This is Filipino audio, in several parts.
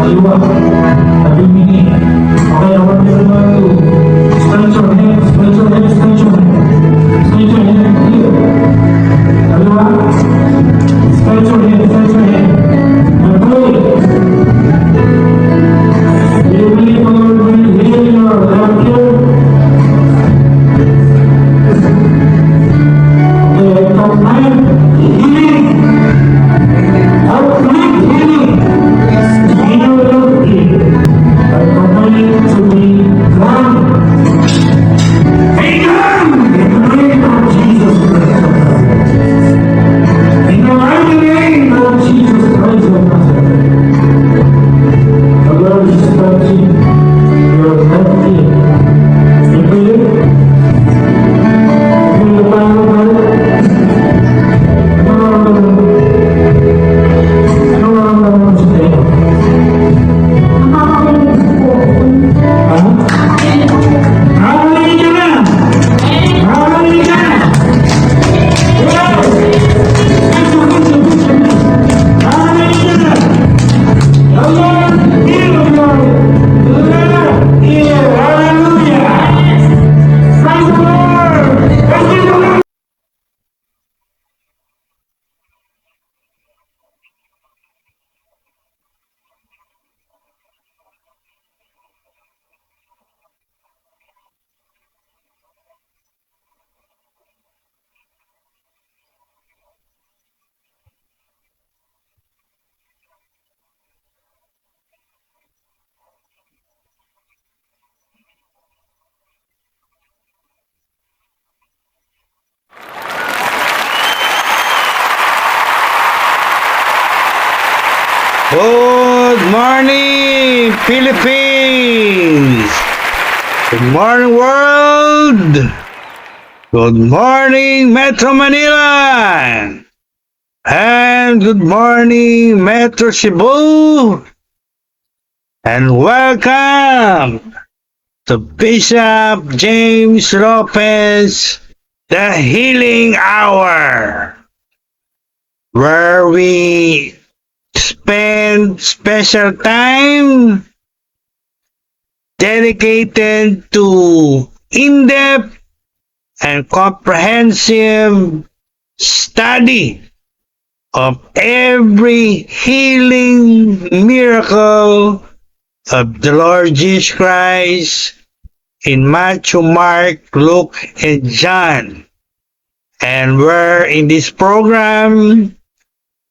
kaliwa. Tabi ini. Okay, I want everyone to stretch your hands, stretch your hands, stretch your hands. Stretch your hands here. Kaliwa. Stretch your hands, stretch your hands. And pray. We believe the Lord will heal your health here. Okay, I command healing. Complete healing. In your body. I command it to be gone. Be gone! In the name of Jesus Christ. In the mighty name of Jesus Christ of Nazareth. The Lord is touching your body. You believe? You believe the Bible? Good morning, Philippines! Good morning, world! Good morning, Metro Manila! And good morning, Metro Cebu! And welcome to Bishop James Lopez, The Healing Hour, where we spend special time dedicated to in-depth and comprehensive study of every healing miracle of the Lord Jesus Christ in Matthew, Mark, Luke, and John. And where in this program,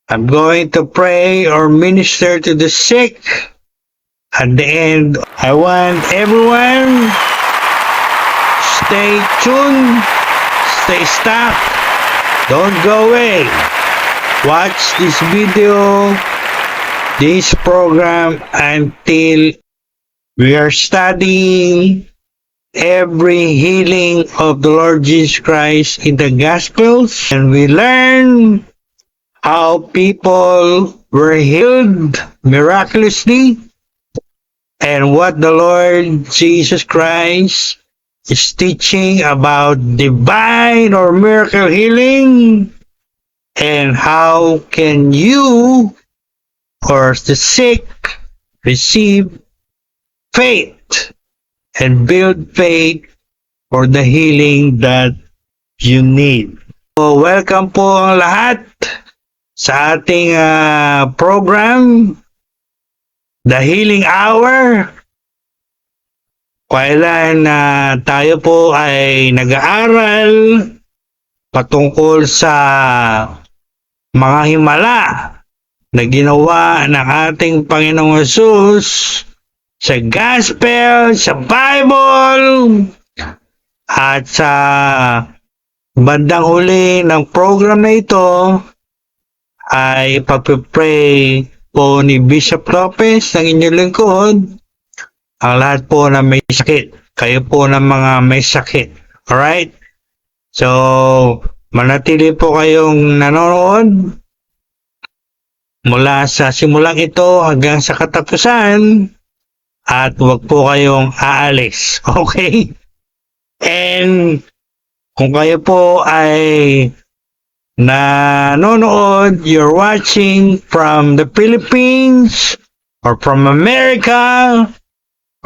I'm going to pray or minister to the sick. At the end, I want everyone stay tuned, stay stuck, don't go away. Watch this video, this program until we are studying every healing of the Lord Jesus Christ in the Gospels, and we learn how people were healed miraculously, and what the Lord Jesus Christ is teaching about divine or miracle healing, and how can you or the sick receive faith and build faith for the healing that you need. So, welcome po ang lahat sa ating program, The Healing Hour. Kailan tayo po ay nag-aaral patungkol sa mga himala na ginawa ng ating Panginoong Hesus sa Gospel, sa Bible, at sa bandang huli ng program na ito ay pag-pray po ni Bishop Lopez, ng inyong lingkod, ang lahat po na may sakit. Kayo po ng mga may sakit. Alright? So, manatili po kayong nanonood mula sa simulang ito hanggang sa katapusan, at huwag po kayong aalis. Okay? And kung kayo po ay nanonood, you're watching from the Philippines or from America,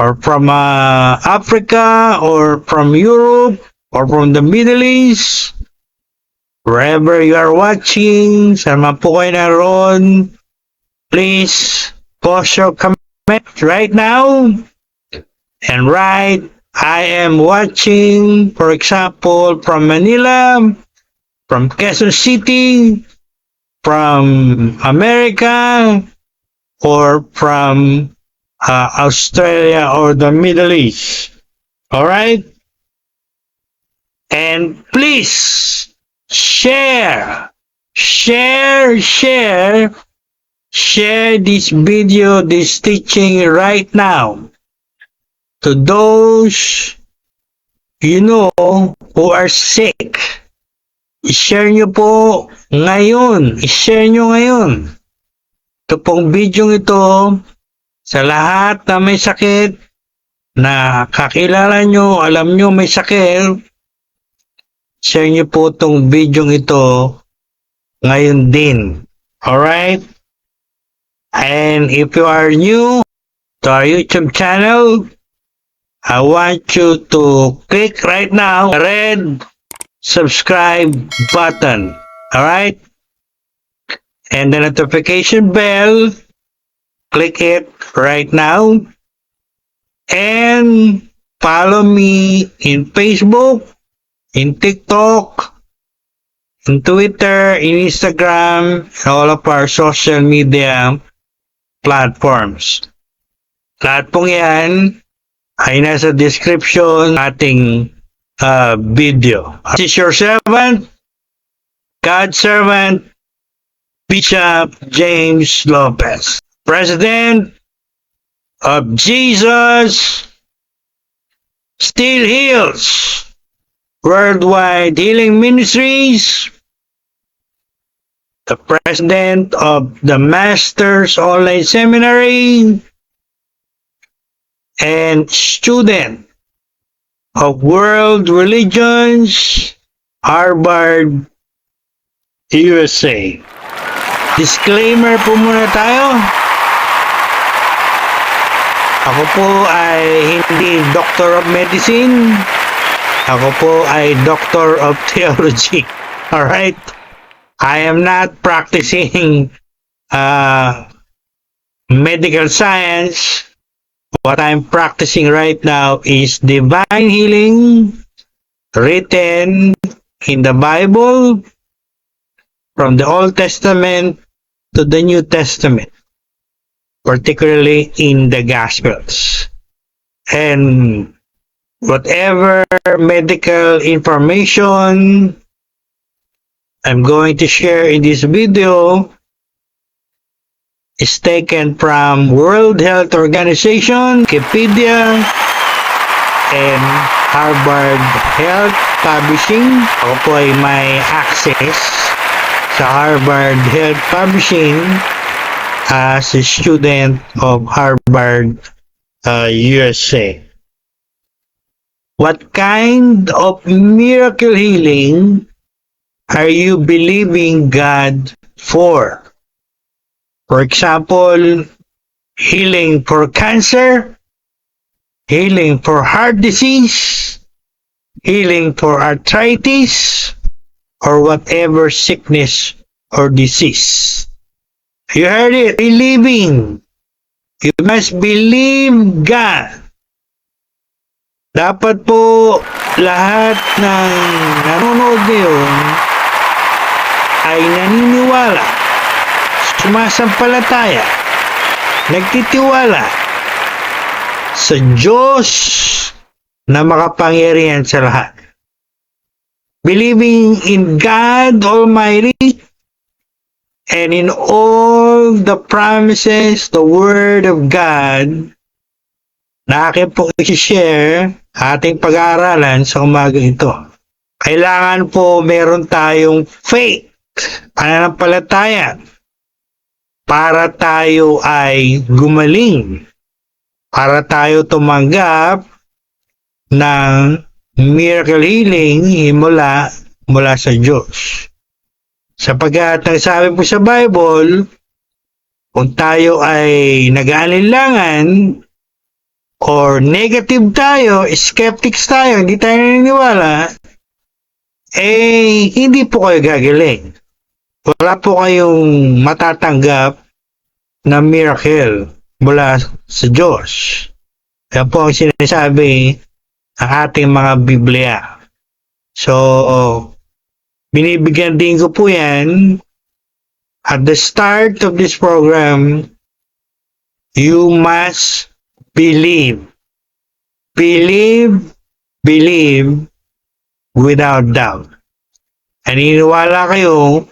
or from Africa, or from Europe, or from the Middle East, wherever you are watching, saan man po kayo naroon, please post your comment right now and write, I am watching, for example, from Manila, from Quezon City, from America, or from Australia or the Middle East. Alright? And please share this video, this teaching right now to those you know who are sick. I-share nyo po ngayon. I-share nyo ngayon. Ito pong video ito sa lahat na may sakit, na kakilala nyo, alam nyo may sakit, share nyo po itong video ito ngayon din. Alright? And if you are new to our YouTube channel, I want you to click right now the red subscribe button. Alright? And the notification bell, click it right now. And follow me in Facebook, in TikTok, in Twitter, in Instagram, and all of our social media platforms. Lahat pong yan ay nasa description ating video. This is your servant, God's servant, Bishop James Lopez, President of Jesus Still Heals Worldwide Healing Ministries, the President of the Masters Online Seminary, and student of World Religions, Harvard, USA. Disclaimer po muna tayo. Ako po ay hindi Doctor of Medicine. Ako po ay Doctor of Theology. Alright? I am not practicing medical science. What I'm practicing right now is divine healing written in the Bible from the Old Testament to the New Testament, particularly in the Gospels. And whatever medical information I'm going to share in this video is taken from World Health Organization, Wikipedia, and Harvard Health Publishing. Ako po ay may access sa Harvard Health Publishing as a student of Harvard, USA. What kind of miracle healing are you believing God for? For example, healing for cancer, healing for heart disease, healing for arthritis, or whatever sickness or disease. You heard it. Believing. You must believe God. Dapat po lahat ng nanonood ngayon ay naniniwala, sumasampalataya, nagtitiwala sa Diyos na makapangyarihan sa lahat. Believing in God Almighty and in all the promises, the Word of God na akin po i-share ating pag-aaralan sa umaga ito. Kailangan po meron tayong faith, pananampalataya, para tayo ay gumaling, para tayo tumanggap ng miracle healing mula sa Diyos. Sapagkat ang sabi po sa Bible, kung tayo ay nag-aalinlangan or negative tayo, skeptics tayo, hindi tayo naniniwala, hindi po kayo gagaling. Wala po kayong matatanggap na miracle mula sa Diyos. Yan po ang sinasabi ng ating mga Biblia. So, binibigyan din ko po yan at the start of this program. You must believe. Believe without doubt. Naniniwala kayo,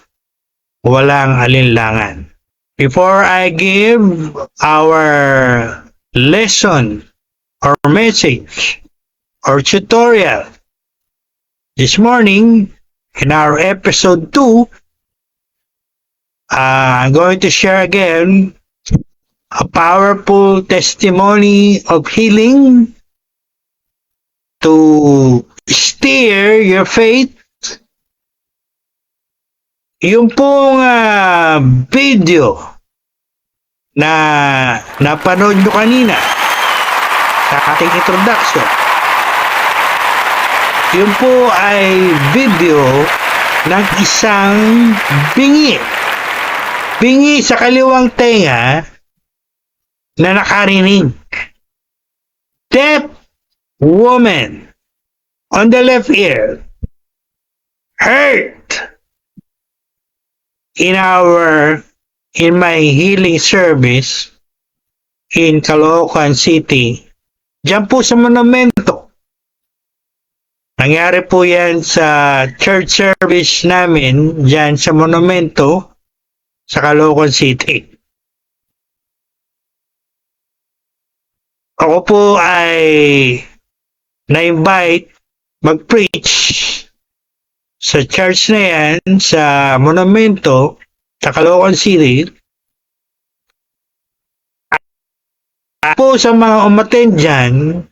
walang alinlangan. Before I give our lesson or message or tutorial this morning in our episode 2, I'm going to share again a powerful testimony of healing to steer your faith. Yung pong video na napanood nyo kanina sa ating introduction, yun po ay video ng isang bingi sa kaliwang tenga na nakarinig. Deaf woman on the left ear, heard in my healing service in Caloocan City, diyan po sa monumento. Nangyari po yan sa church service namin diyan sa monumento sa Caloocan City. Ako po ay na-invite mag-preach sa church na yan, sa monumento, sa Caloocan City. At po sa mga umattend dyan,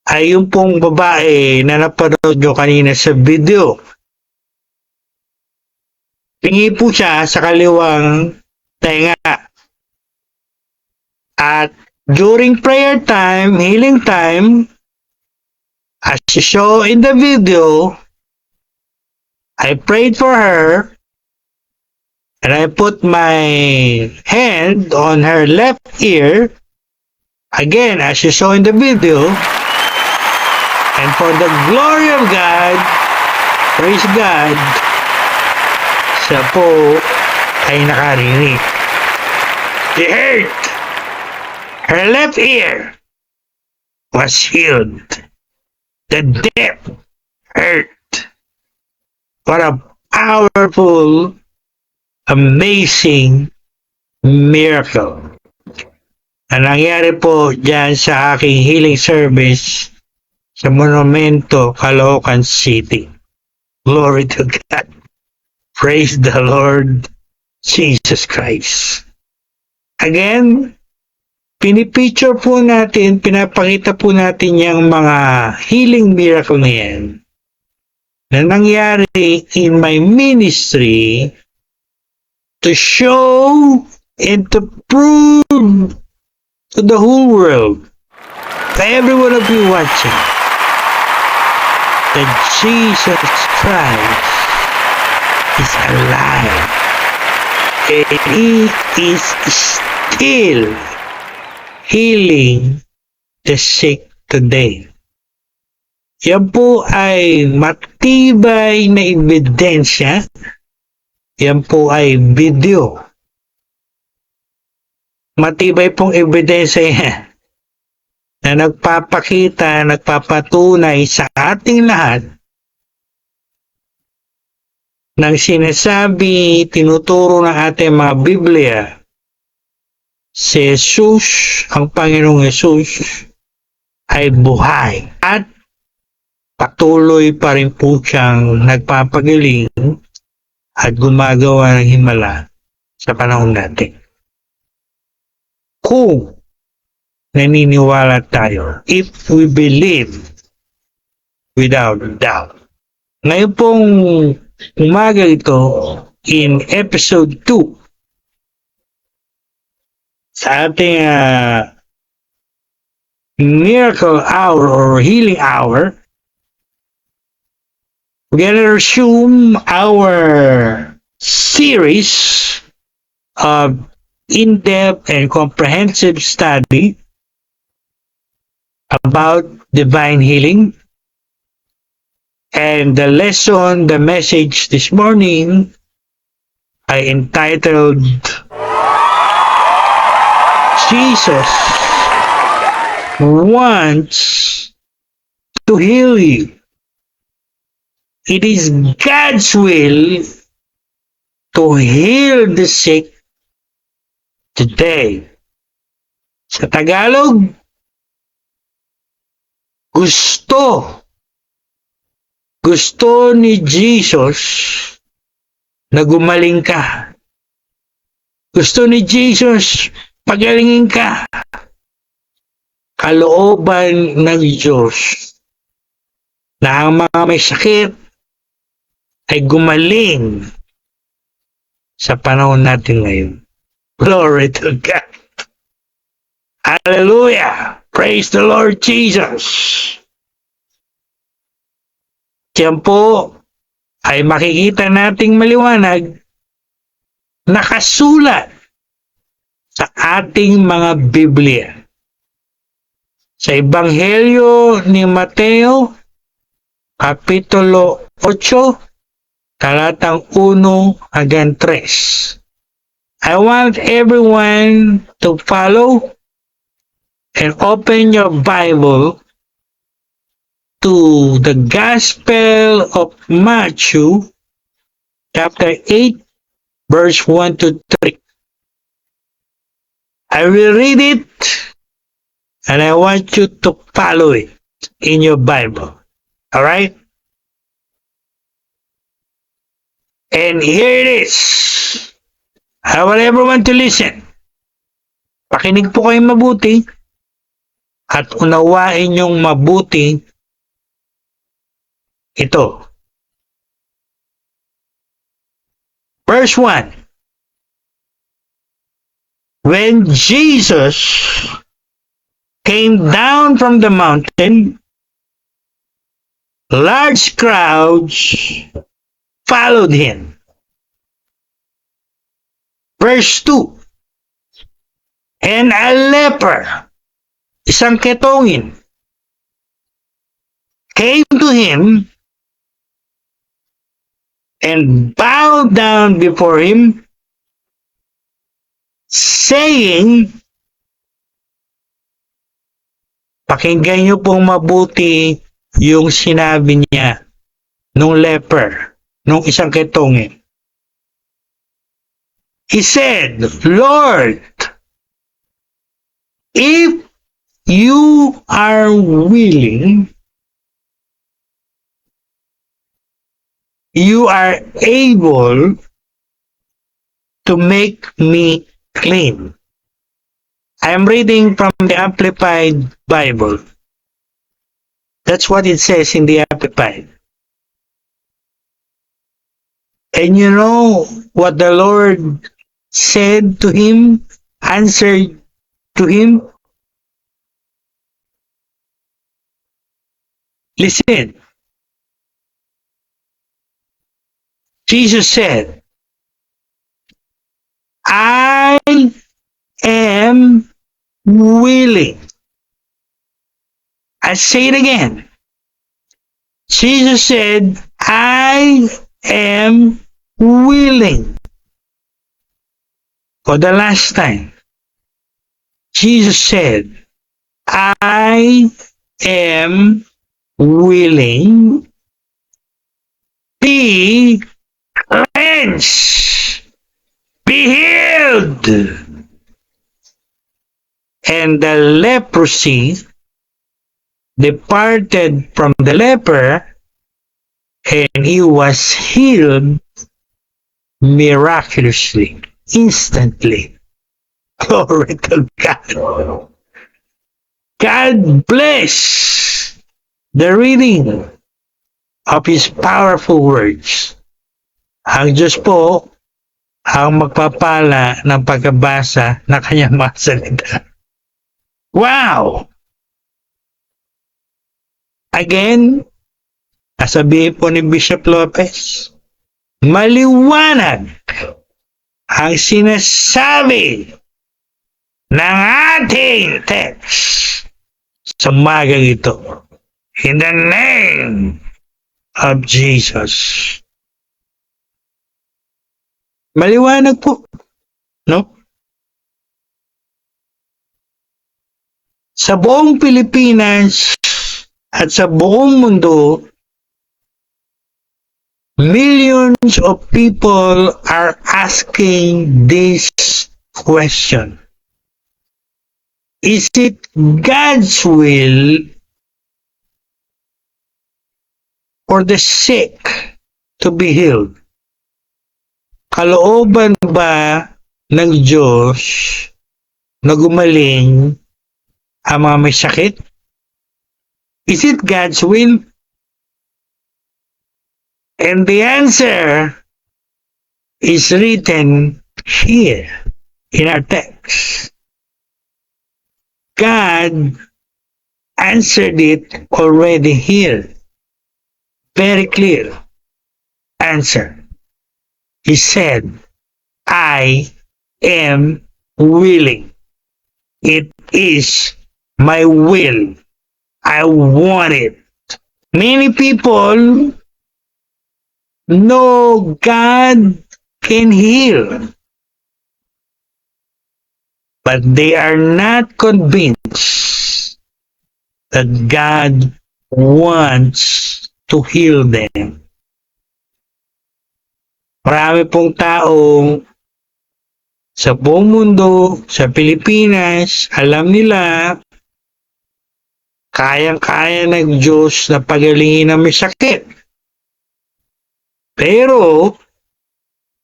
ay yung pong babae na napanood nyo kanina sa video. Pingi po siya sa kaliwang tenga. At during prayer time, healing time, as you saw in the video, I prayed for her and I put my hand on her left ear, again as you saw in the video, and for the glory of God, praise God, siya po ay nakarinig. She heard. Her left ear was healed. The deaf heard. What a powerful, amazing miracle. Ang nangyari po dyan sa aking healing service sa monumento, Caloocan City. Glory to God. Praise the Lord Jesus Christ. Again, pinipicture po natin, pinapakita po natin yung mga healing miracle na yan na nangyari in my ministry to show and to prove to the whole world, to every one of you watching, that Jesus Christ is alive and He is still healing the sick today. Yan po ay matibay na ebidensya. Yan po ay video. Matibay pong ebidensya yan na nagpapakita, nagpapatunay sa ating lahat ng sinasabi, tinuturo ng ating mga Biblia, si Jesus, ang Panginoong Jesus, ay buhay at patuloy pa rin po siyang nagpapagaling at gumagawa ng himala sa panahon natin. Kung naniniwala tayo, if we believe without doubt. Ngayon pong umaga ito, in episode 2, sa ating miracle hour or healing hour, we're gonna resume our series of in-depth and comprehensive study about divine healing. And the lesson, the message this morning I entitled Jesus wants to heal you. It is God's will to heal the sick today. Sa Tagalog, gusto ni Jesus na gumaling ka. Gusto ni Jesus pagalingin ka. Kalooban ng Diyos na ang mga may sakit ay gumaling sa panahon natin ngayon. Glory to God. Hallelujah. Praise the Lord Jesus. Diyan po ay makikita nating maliwanag, nakasulat sa ating mga Biblia. Sa Ebanghelyo ni Mateo, Kapitulo 8, talatang 1 hanggang 3. I want everyone to follow and open your Bible to the Gospel of Matthew, chapter 8, verse 1 to 3. I will read it, and I want you to follow it in your Bible. Alright? And here it is. I want everyone to listen. Pakinig po kayo mabuti at unawain yung mabuti ito. Verse 1. When Jesus came down from the mountain, large crowds followed him. Verse 2. And a leper, isang ketongin, came to him and bowed down before him, saying, pakinggan niyo pong mabuti yung sinabi niya nung leper, nung isang ketongin. He said, Lord, if you are willing, you are able to make me clean. I am reading from the Amplified Bible. That's what it says in the Amplified. And you know what the Lord said to him, answered to him? Listen. Jesus said, I am willing. I say it again. Jesus said, I am willing. For the last time, Jesus said, I am willing. Be cleansed. Be healed. And the leprosy departed from the leper, and he was healed miraculously, instantly. Glory to God. God bless the reading of His powerful words. Ang Diyos po ang magpapala ng pagkabasa ng kanyang mga salita. Wow! Again, sasabihin po ni Bishop Lopez, maliwanag ang sinasabi ng ating text sa umagang ito. In the name of Jesus. Maliwanag po, no? Sa buong Pilipinas at sa buong mundo, millions of people are asking this question. Is it God's will for the sick to be healed? Kalooban ba ng Diyos na gumaling ang mga may sakit? Is it God's will? And the answer is written here in our text. God answered it already here. Very clear answer. He said, I am willing. It is my will. I want it. Many people know God can heal, but they are not convinced that God wants to heal them. Marami pong taong sa buong mundo, sa Pilipinas, alam nila kayang-kaya ng Diyos na pagalingin ang may sakit. Pero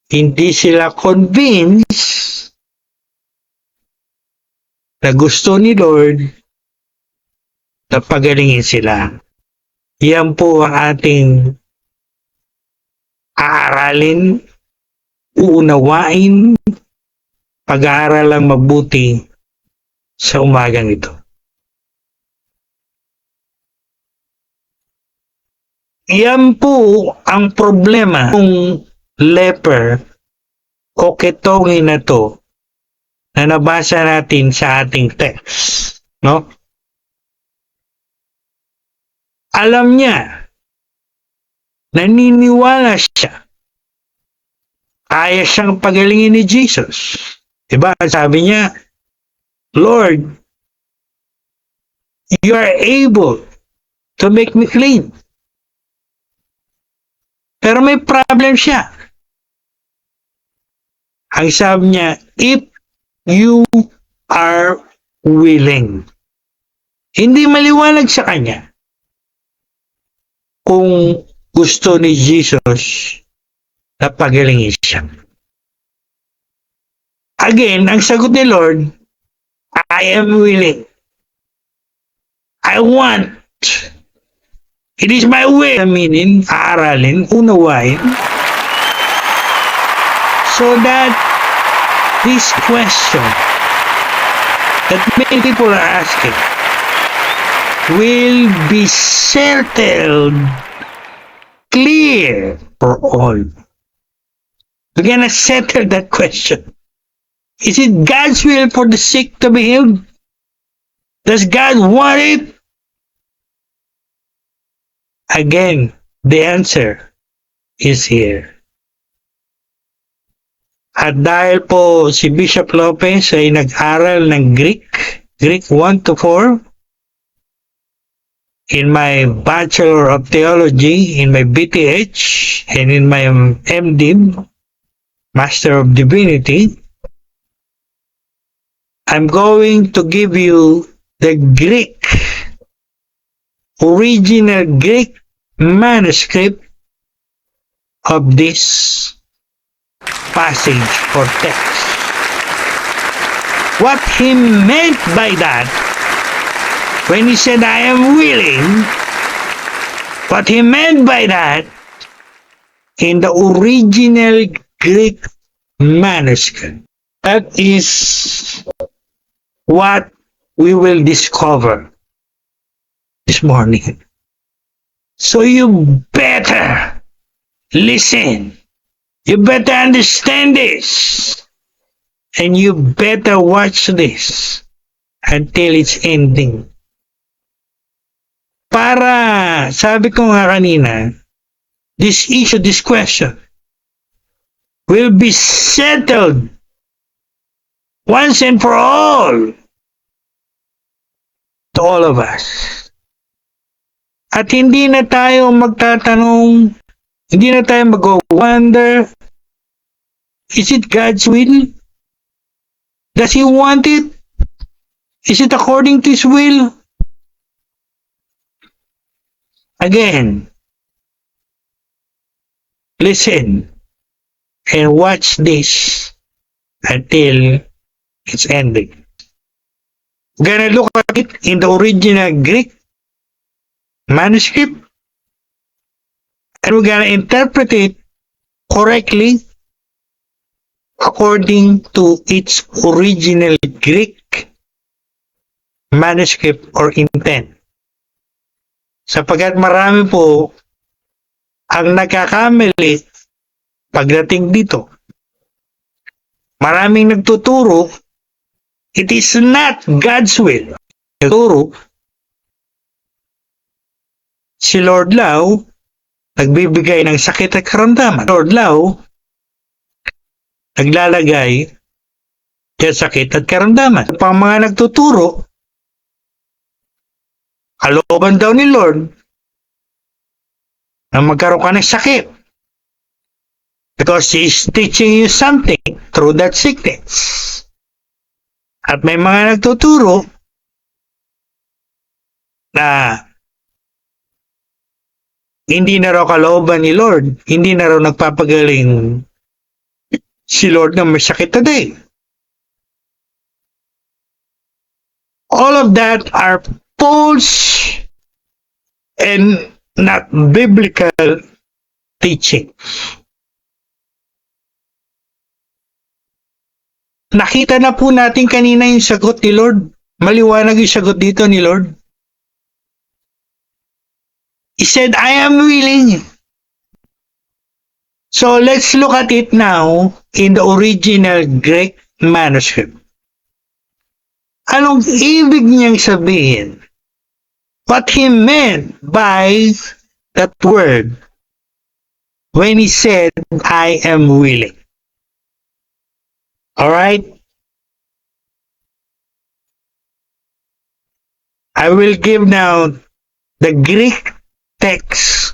hindi sila convinced na gusto ni Lord na pagalingin sila. Yan po ang ating aaralin, uunawain, pag-aaralang mabuti sa umagang ito. Yan po ang problema ng leper o ketongin na to na nabasa natin sa ating text, no? Alam niya, naniniwala siya, kaya siyang pagalingin ni Jesus. Diba? Sabi niya, Lord, you are able to make me clean. Pero may problem siya. Ang sabi niya, if you are willing. Hindi maliwanag sa kanya kung gusto ni Jesus na pagalingin siya. Again, ang sagot ni Lord, I am willing. I want. It is my will. Aminin, aaralin, unawain. So that this question that many people are asking will be settled clear for all. We're gonna settle that question. Is it God's will for the sick to be healed? Does God want it? Again, the answer is here. At dahil po si Bishop Lopez ay nag-aral ng Greek 1 to 4, in my Bachelor of Theology, in my BTH, and in my MDiv, Master of Divinity, I'm going to give you the original Greek manuscript of this passage or text. What he meant by that, when he said, I am willing, what he meant by that, in the original Greek manuscript. That is what we will discover this morning. So you better listen. You better understand this. And you better watch this until its ending. Para, sabi ko nga kanina, this issue, this question, will be settled once and for all to all of us. At hindi na tayo magtatanong, hindi na tayo mag-wonder, is it God's will? Does He want it? Is it according to His will? Again, listen and watch this until its ending. Gonna look at it in the original Greek manuscript, and we're gonna interpret it correctly according to its original Greek manuscript or intent. Sapagkat marami po ang nagkakamali pagdating dito. Maraming nagtuturo, it is not God's will. Nagtuturo, si Lord Lau, nagbibigay ng sakit at karamdaman. Lord Lau, naglalagay ng sakit at karamdaman. Pang mga nagtuturo, kalooban daw ni Lord na magkaroon ka ng sakit. Because He is teaching you something through that sickness. At may mga nagtuturo na hindi na raw kalooban ni Lord, hindi na raw nagpapagaling si Lord na may sakit today. All of that are false and not biblical teaching. Nakita na po natin kanina yung sagot ni Lord. Maliwanag yung sagot dito ni Lord. He said, I am willing. So let's look at it now in the original Greek manuscript. Anong ibig niyang sabihin? What He meant by that word when He said, I am willing. Alright? I will give now the Greek text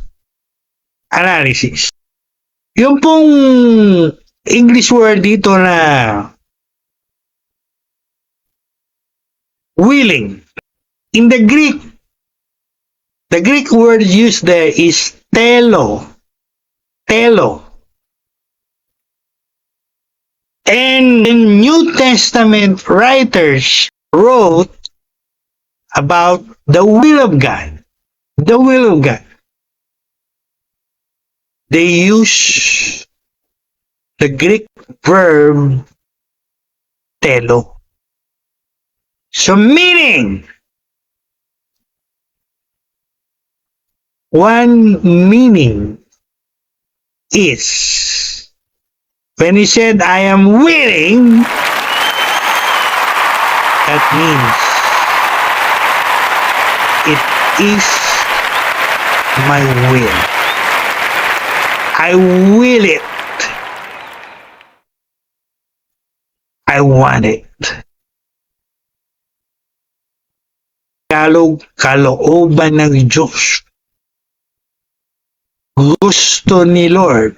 analysis. Yung pong English word dito na willing. In the Greek word used there is telo. Telo. And the New Testament writers wrote about the will of God. The will of God. They use the Greek verb telo. So meaning, one meaning is, when He said, I am willing, that means it is my will. I will it. I want it. Kalooban ng Diyos. Gusto ni Lord.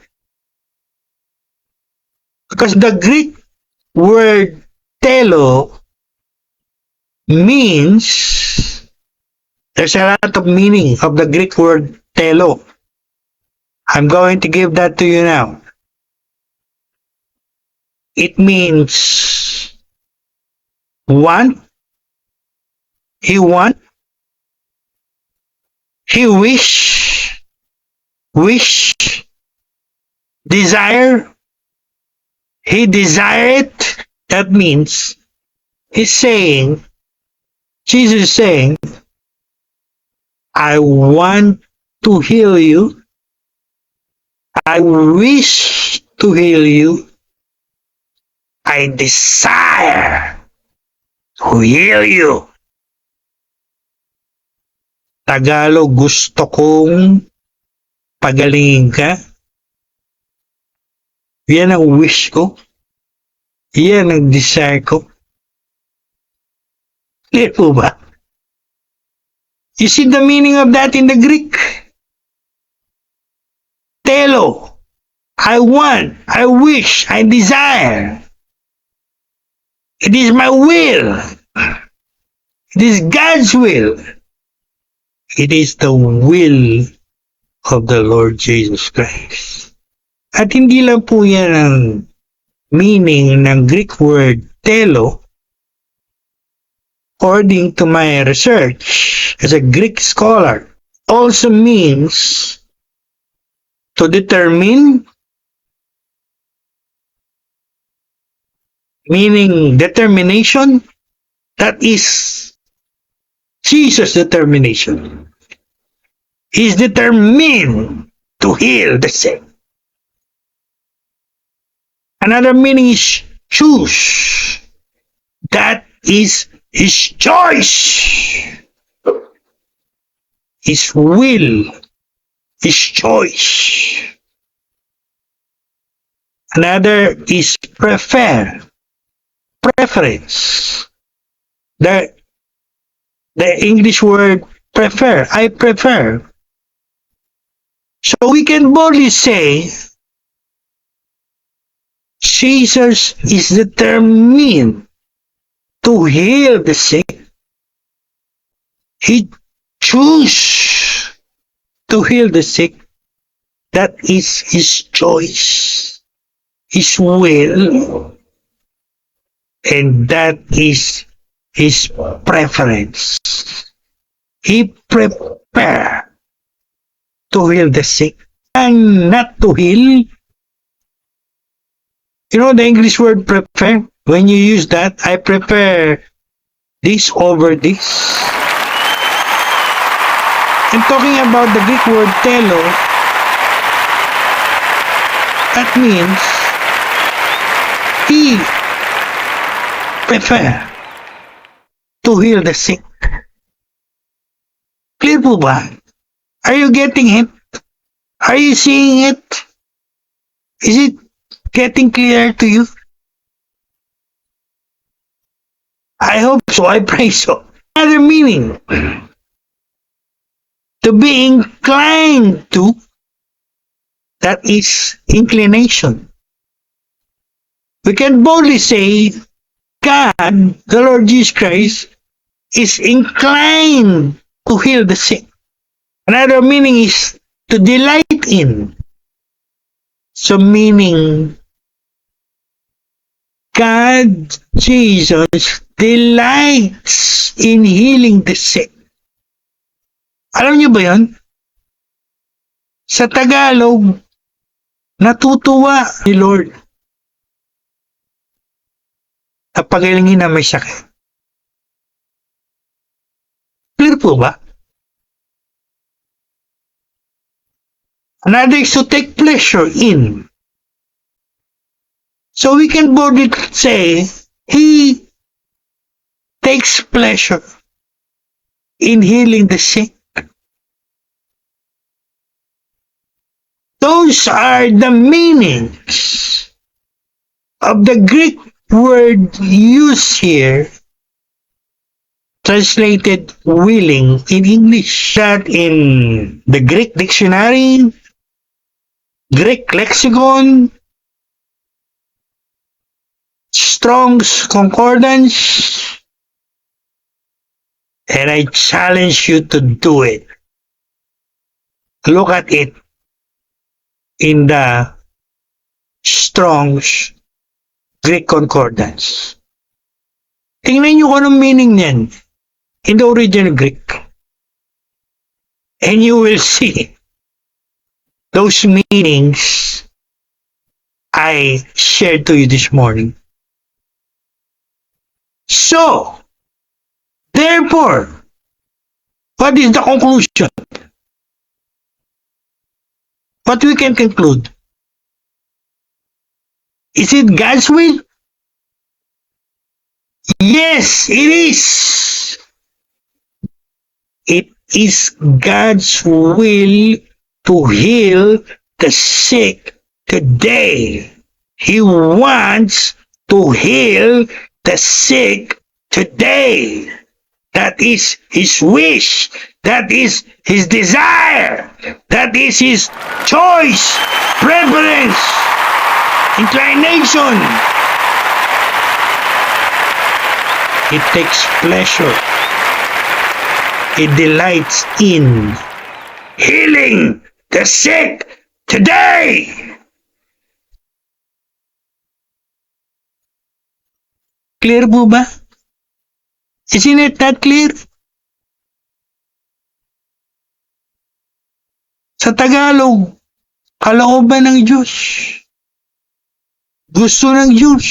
Because the Greek word telo means, there's a lot of meaning of the Greek word telo. I'm going to give that to you now. It means want, he want, he wish, desire, He desired it. That means he's saying, Jesus is saying, I want to heal you. I wish to heal you. I desire to heal you. Tagalog, gusto kong pagalingin ka. Yan ang wish ko. Yan ang desire ko. Clear po ba? You see the meaning of that in the Greek? Telo. I want, I wish, I desire. It is my will. It is God's will. It is the will of the Lord Jesus Christ. At hindi lang po yan ang meaning ng Greek word telo. According to my research as a Greek scholar, also means to determine, meaning determination. That is Jesus' determination. He's determined to heal the sick. Another meaning is choose. That is his choice. His will. His choice. Another is prefer. Preference. The English word prefer. I prefer. So we can boldly say, Jesus is determined to heal the sick. He chose to heal the sick. That is his choice, his will, and that is his preference. He prepared to heal the sick and not to heal. You know the English word prefer? When you use that, I prefer this over this. I'm talking about the Greek word telo. That means he prefer to heal the sick. Clear po ba? Are you getting it? Are you seeing it? Is it getting clear to you? I hope so. I pray so. Another meaning. To be inclined to. That is inclination. We can boldly say, God, the Lord Jesus Christ, is inclined to heal the sick. Another meaning is to delight in. So meaning, God, Jesus, delights in healing the sick. Alam niyo ba yun? Sa Tagalog, natutuwa ni Lord na pagalingin na may sakit. Clear po ba? Another is to take pleasure in. So we can boldly say, He takes pleasure in healing the sick. Those are the meanings of the Greek word used here, translated willing in English. That in the Greek dictionary, Greek lexicon, Strong's Concordance, and I challenge you to do it. Look at it in the Strong's Greek Concordance. Tingnan nyo kung anong meaning niyan in the original Greek. And you will see those meanings I shared to you this morning. So, therefore, what is the conclusion? What we can conclude? Is it God's will? Yes, it is. It is God's will to heal the sick today. He wants to heal the sick today. That is His wish. That is His desire. That is His choice, preference, inclination. It takes pleasure. It delights in healing the sick today. Clear po ba? Isn't it that clear? Sa Tagalog, kalooban ng Diyos. Gusto ng Diyos.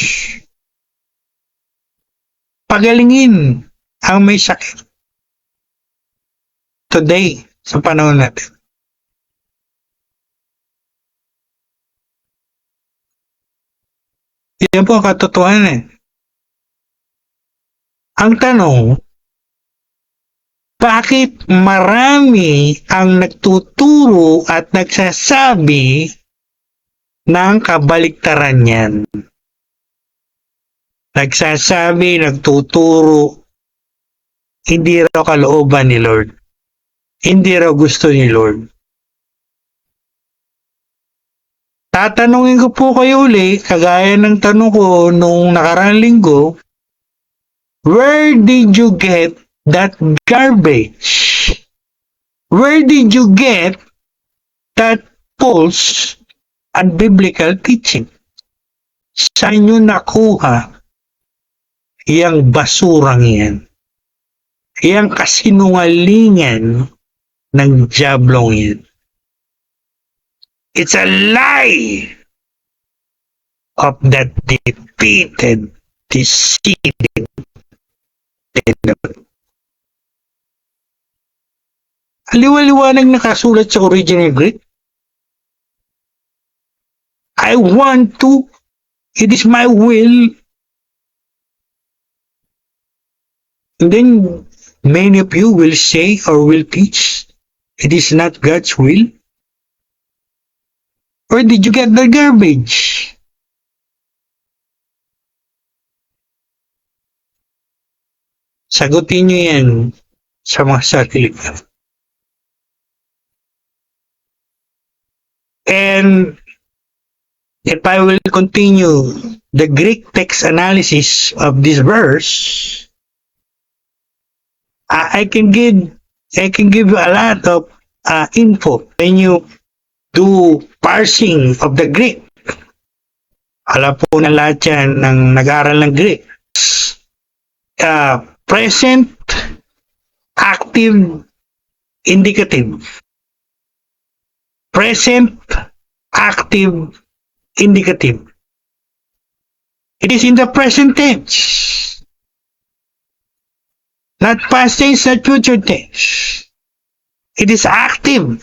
Pagalingin ang may sakit. Today, sa panahon natin. Yan po ang katotohanan. Ang tanong, bakit marami ang nagtuturo at nagsasabi ng kabaliktaran yan? Nagsasabi, nagtuturo, hindi raw kalooban ni Lord. Hindi raw gusto ni Lord. Tatanungin ko po kayo uli, kagaya ng tanong ko nung nakaraang linggo, where did you get that garbage? Where did you get that false and biblical teaching? Saan nyo nakuha yang basurang yan? Yang kasinungalingan ng diablong yan? It's a lie of that defeated, deceiving devil. Aliwaliwanag nakasulat sa original Greek. I want to, it is my will. And then many of you will say or will teach, it is not God's will. Or did you get the garbage? Sagutin nyo yan sa mga sarili. And if I will continue the Greek text analysis of this verse, I can give you a lot of info when you do parsing of the Greek. Alam po na lahat yan ng nag-aaral ng Greek. Present, active, indicative. Present, active, indicative. It is in the present tense. Not past tense, not future tense. It is active.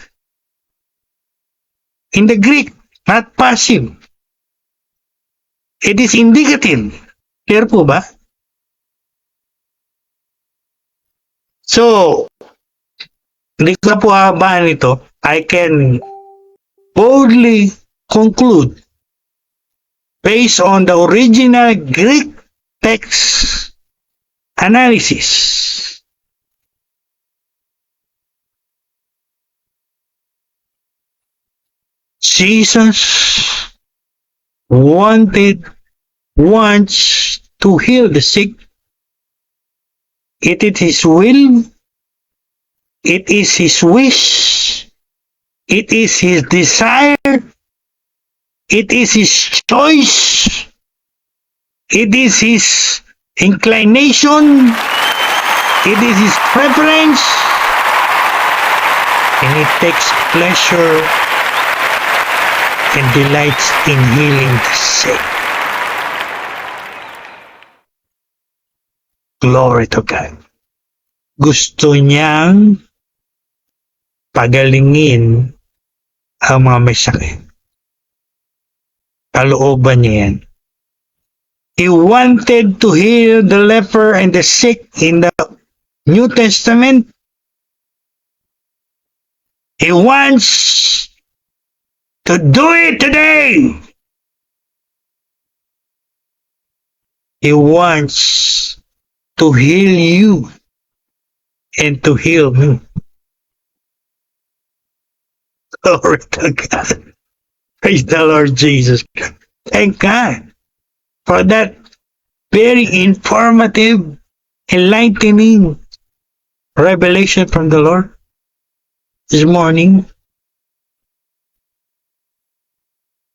In the Greek, not passive. It is indicative. Clear po ba? So, hindi ko na po habaan ito. I can boldly conclude based on the original Greek text analysis. Jesus wants to heal the sick. It is His will. It is His wish. It is His desire. It is His choice. It is His inclination. It is His preference. And it takes pleasure and delights in healing the sick. Glory to God. Gusto niyang pagalingin ang mga may sakit. Kalooban niya yan. He wanted to heal the leper and the sick in the New Testament. He wants to do it today. He wants to heal you and to heal me. Glory to God. Praise the Lord Jesus. Thank God for that very informative, enlightening revelation from the Lord this morning.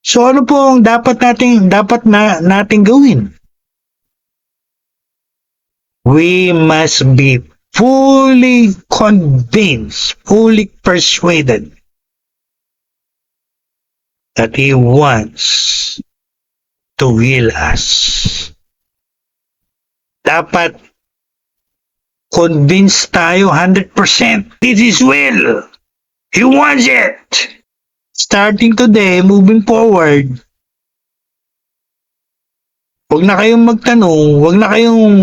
So ano po ang dapat nating gawin? We must be fully convinced, fully persuaded that He wants to heal us. Dapat convinced tayo 100%. This is will. He wants it. Starting today, moving forward, huwag na kayong magtanong, huwag na kayong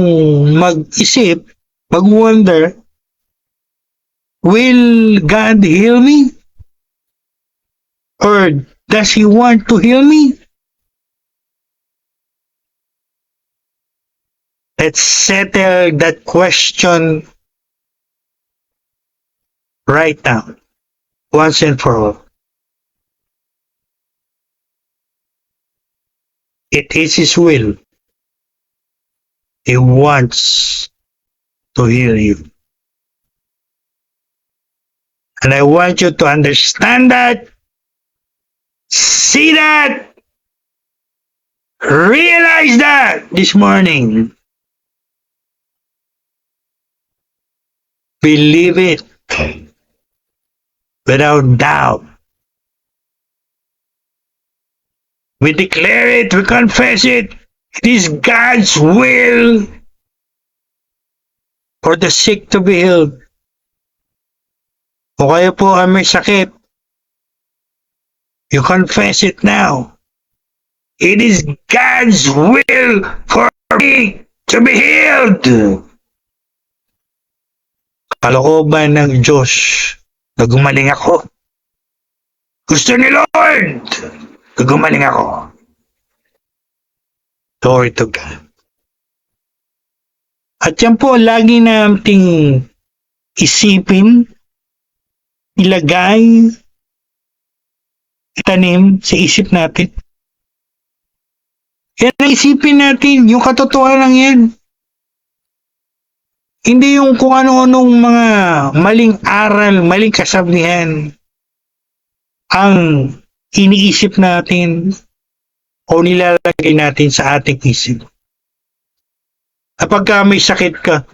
mag-isip, mag-wonder, will God heal me? Or does He want to heal me? Let's settle that question right now, once and for all. It is His will. He wants to heal you. And I want you to understand that, see that, realize that this morning. Believe it without doubt. We declare it, we confess it. It is God's will for the sick to be healed. O kayo po ay may sakit, you confess it now. It is God's will for me to be healed. Kalooban ng Diyos na gumaling ako. Gusto ni Lord na gumaling ako. Glory to God. At yan po, lagi nating isipin, ilagay, itanim sa isip natin. Yan ang isipin natin, yung katotohanan yan. Hindi yung kung ano-anong mga maling aral, maling kasabihan ang iniisip natin o nilalagay natin sa ating isip. Kapag may sakit ka,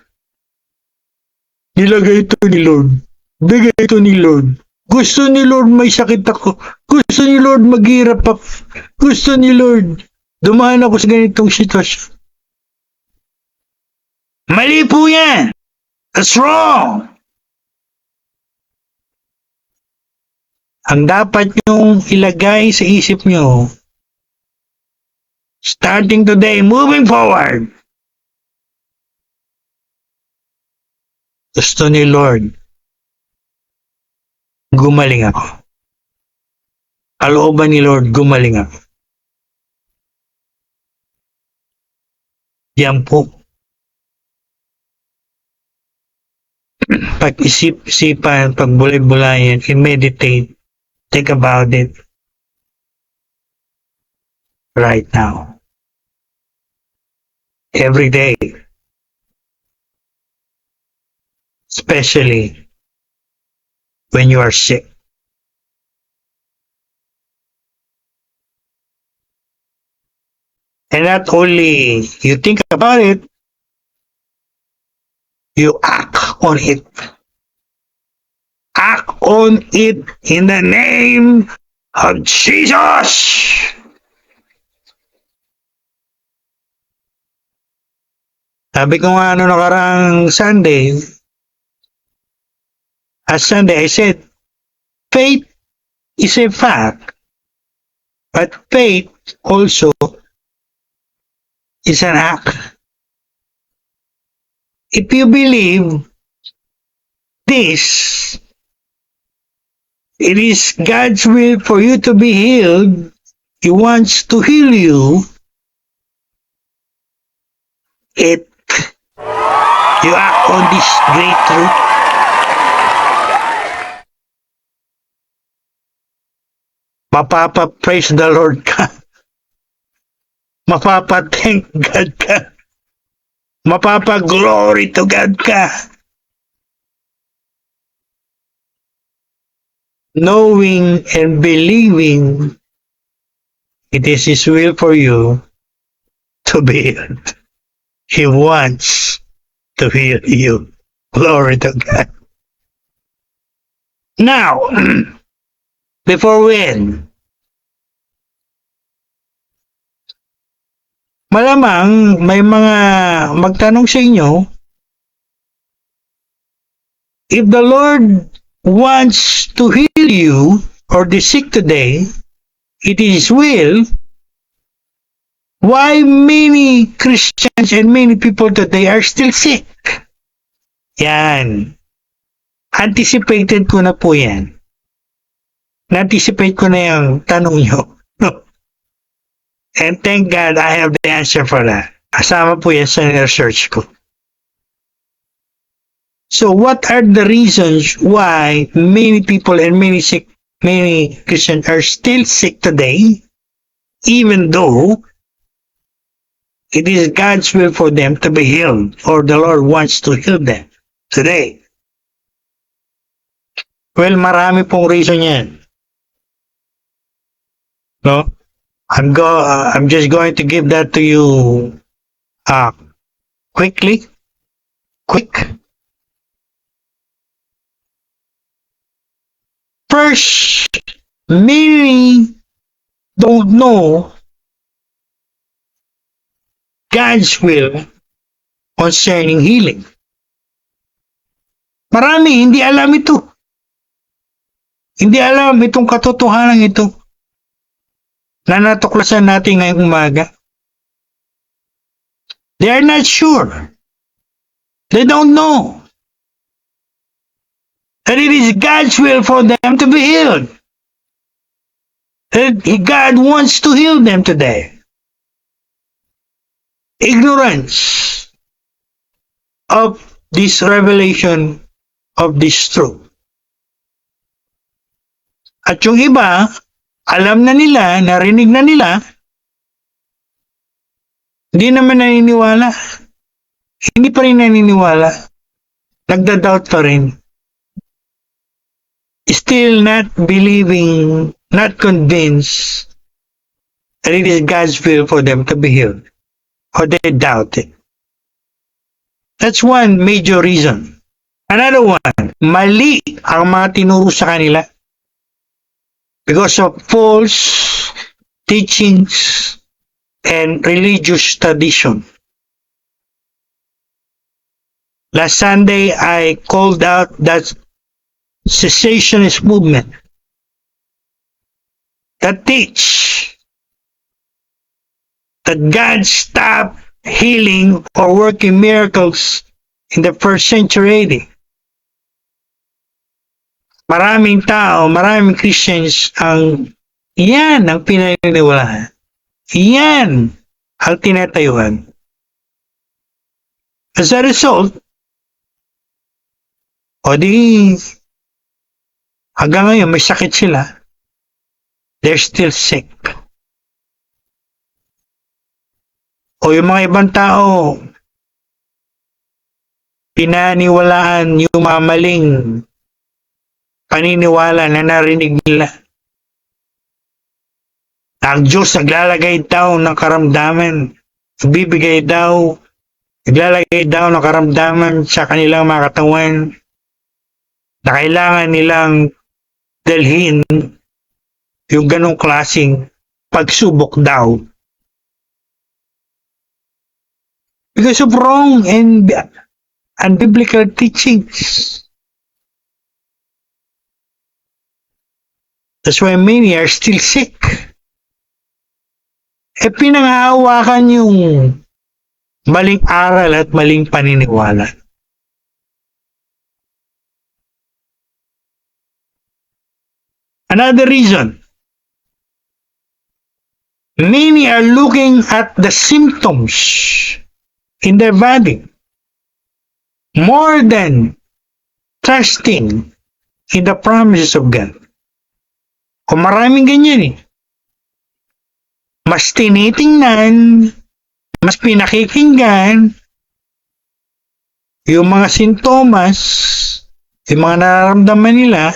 nilagay ito ni Lord. Bigay ito ni Lord. Gusto ni Lord may sakit ako. Gusto ni Lord maghirap ako. Gusto ni Lord dumaan ako sa ganitong sitwasyon. Mali po yan. That's wrong. Ang dapat nyong ilagay sa isip nyo, starting today, moving forward, gusto ni Lord, gumaling ako. Kalooban ni Lord, gumaling ako. Yan po. Pag-isip-isipan, pagbulay-bulayan, i-meditate, think about it right now. Every day. Especially when you are sick. And not only you think about it, you act on it. Act on it in the name of Jesus. Sabi ko nga nakaraang Sunday, I said, faith is a fact, but faith also is an act. If you believe this, it is God's will for you to be healed. He wants to heal you. If you act on this great truth, mapapa-praise the Lord ka. Mapapa-thank God ka. Mapapa-glory to God ka. Knowing and believing it is His will for you to be healed. He wants to heal you. Glory to God. Now, before we end, malamang may mga magtanong sa inyo, if the Lord wants to heal you or the sick today, it is His will, why many Christians and many people today are still sick? Yan. Anticipated ko na po yan. Na-anticipate ko na yung tanong nyo. And thank God I have the answer for that. Kasama po yan sa research ko. So what are the reasons why many people and many Christians are still sick today, even though it is God's will for them to be healed, or the Lord wants to heal them today? Well, marami pong reason yan. No? I'm just going to give that to you quick. First, many don't know God's will concerning healing. Marami hindi alam ito. Hindi alam itong katotohanan ito na natuklasan natin ngayong umaga. They are not sure. They don't know that it is God's will for them to be healed. That God wants to heal them today. Ignorance of this revelation of this truth. At yung iba, alam na nila, narinig na nila, hindi naman naniniwala. Hindi pa rin naniniwala. Nagda-doubt pa rin. Still not believing, not convinced that it is God's will for them to be healed. Or they doubt it. That's one major reason. Another one, mali ang mga tinuro sa kanila. Because of false teachings and religious tradition. Last Sunday, I called out that cessationist movement that teach that God stopped healing or working miracles in the first century AD. Maraming tao, maraming Christians ang pinaniniwalaan. Yan ang tinatayuan. As a result, hanggang ngayon may sakit sila. They're still sick. O yung mga ibang tao, pinaniwalaan yung mga maling paniniwala na narinig nila. Ang Diyos naglalagay daw ng karamdaman, naglalagay daw ng karamdaman sa kanilang mga katawan na kailangan nilang dalhin yung ganong klaseng pagsubok daw. Because of wrong and unbiblical teachings. That's why many are still sick. Pinangahawakan yung maling aral at maling paniniwala. Another reason, many are looking at the symptoms in their body more than trusting in the promises of God. Kung maraming ganyan eh. Mas tinitingnan, mas pinakikinggan yung mga sintomas, yung mga nararamdaman nila,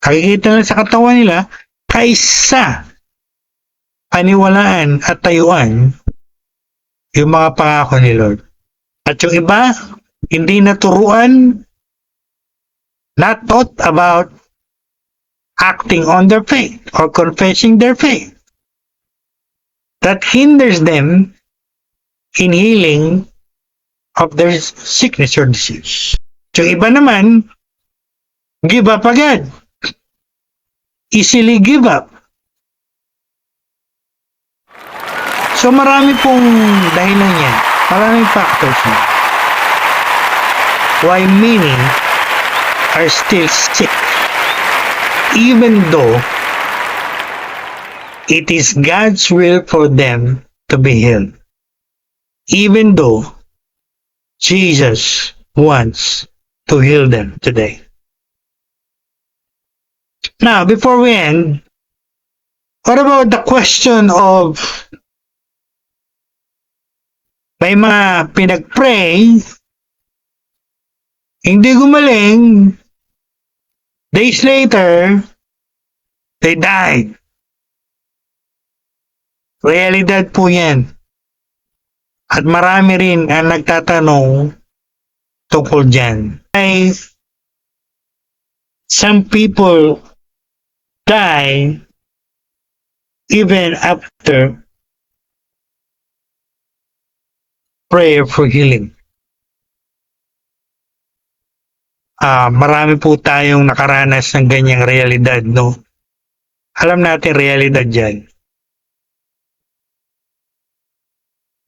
nakikita nila sa katawan nila, kaysa paniwalaan at tayuan yung mga pangako ni Lord. At yung iba, hindi naturuan, not taught about acting on their faith or confessing their faith. That hinders them in healing of their sickness or disease. Yung iba naman, give up agad. Easily give up. So marami pong dahilan yan. Maraming factors yan. Why many are still sick, even though it is God's will for them to be healed. Even though Jesus wants to heal them today. Now, before we end, what about the question of may mga pinag-pray, hindi gumaling, days later, they died. Realidad po yan. At marami rin ang nagtatanong tungkol dyan. Some people die even after prayer for healing. Marami po tayong nakaranas ng ganyang realidad, no? Alam natin realidad dyan.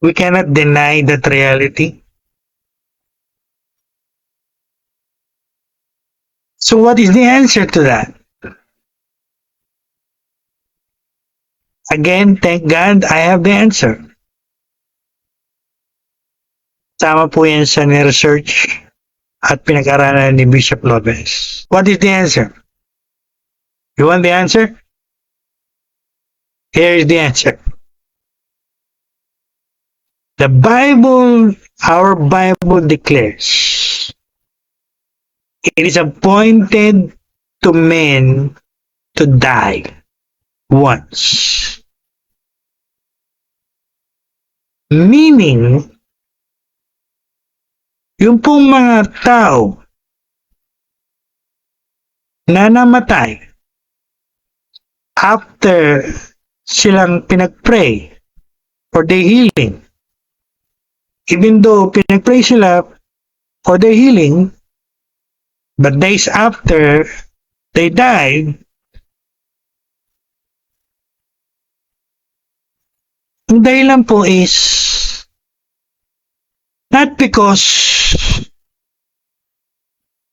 We cannot deny that reality. So what is the answer to that? Again, thank God, I have the answer. Tama po yan sa ni-research at pinag-aralan ni Bishop Lopez. What is the answer? You want the answer? Here is the answer. The Bible, our Bible declares, it is appointed to men to die once. Meaning, yung pong mga tao na namatay after silang pinag-pray for their healing, even though pinag-pray sila for their healing, but days after they died, ang dahilan po is not because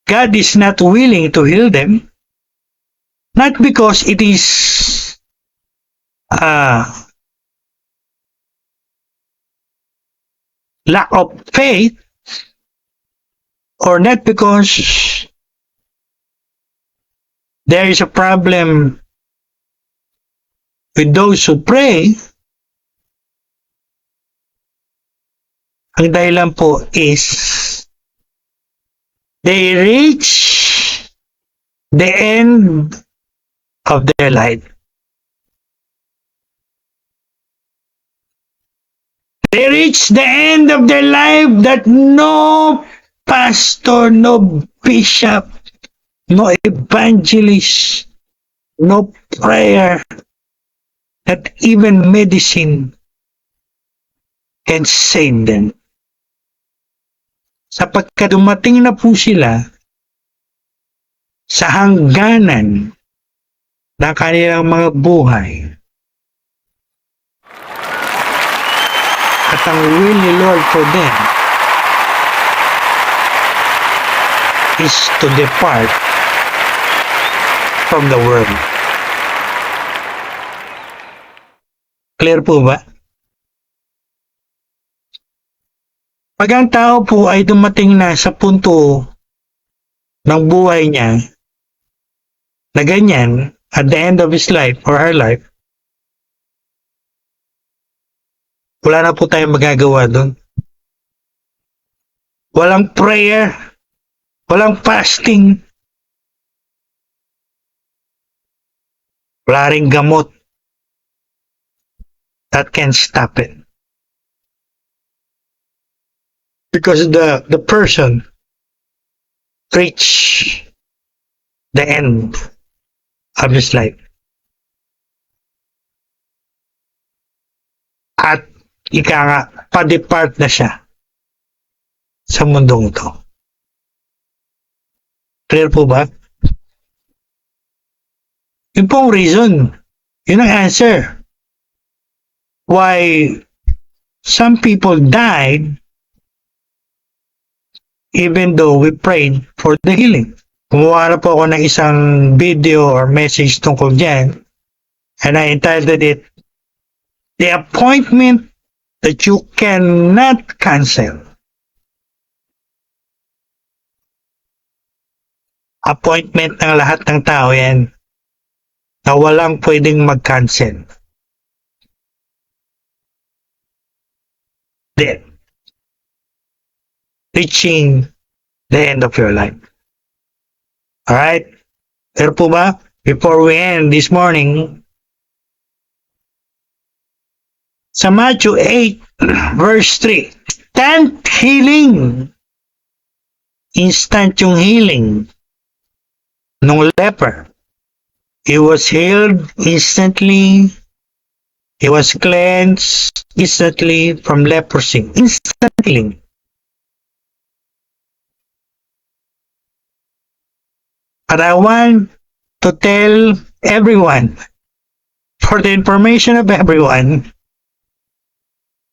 God is not willing to heal them, not because it is lack of faith, or not because there is a problem with those who pray. Ang dahilan po is they reach the end of their life. They reach the end of their life that no pastor, no bishop, no evangelist, No prayer, not even medicine can save them. Sapagkat dumating na po sila sa hangganan ng kanilang mga buhay. At ang will ni Lord for them is to depart from the world. Clear po ba? Pag ang tao po ay dumating na sa punto ng buhay niya na ganyan, at the end of his life or her life, wala na po tayong magagawa doon. Walang prayer, walang fasting, wala ring gamot that can stop it. Because the person reached the end of his life. At ika nga, pa-depart na siya sa mundong ito. Clear po ba? Yun pong reason. Yun ang answer. Why some people died even though we prayed for the healing. Kumuha na po ako ng isang video or message tungkol dyan, and I entitled it, The Appointment That You Cannot Cancel. Appointment ng lahat ng tao yan na walang pwedeng mag-cancel. Death. Reaching the end of your life. Alright? Pero po ba? Before we end this morning, sa Matthew 8, verse 3, instant healing. Instant yung healing nung leper. He was healed instantly. He was cleansed instantly from leprosy. Instant healing. But I want to tell everyone, for the information of everyone,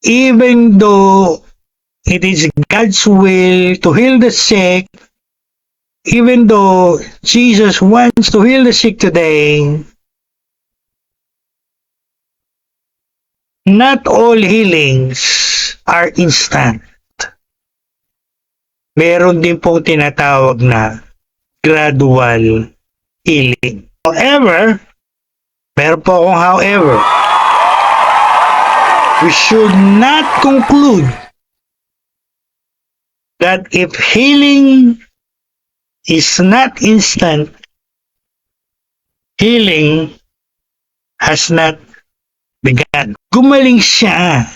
even though it is God's will to heal the sick, even though Jesus wants to heal the sick today, not all healings are instant. Meron din pong tinatawag na gradual healing. However, meron po akong however, we should not conclude that if healing is not instant, healing has not begun. Gumaling siya.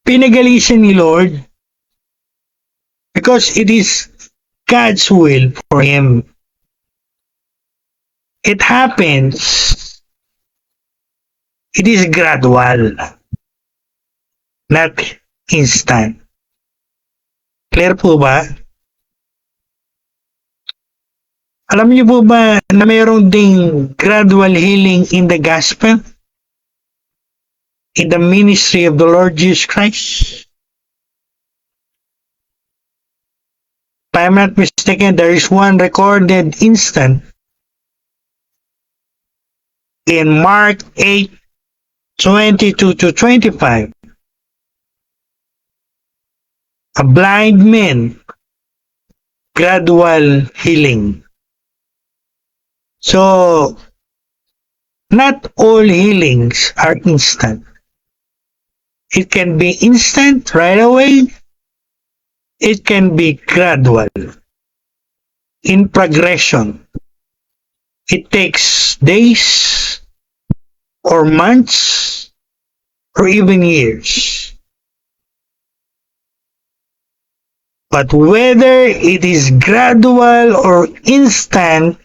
Pinagaling siya ni Lord because it is God's will for him. It happens. It is gradual, not instant. Clear po ba? Alam niyo po ba na mayroong ding gradual healing in the gospel? In the ministry of the Lord Jesus Christ? If I'm not mistaken, there is one recorded instant in Mark 8:22-25. A blind man, gradual healing. So, not all healings are instant. It can be instant right away. It can be gradual, in progression. It takes days, or months, or even years. But whether it is gradual or instant,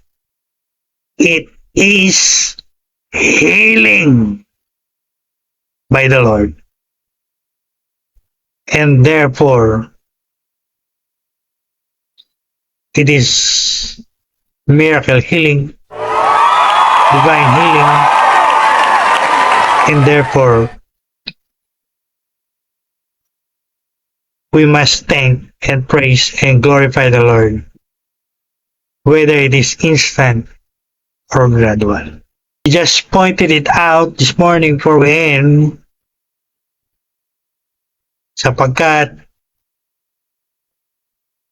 it is healing by the Lord. And therefore, it is miracle healing, divine healing, and therefore, we must thank and praise and glorify the Lord, whether it is instant or gradual. We just pointed it out this morning for when, sapagkat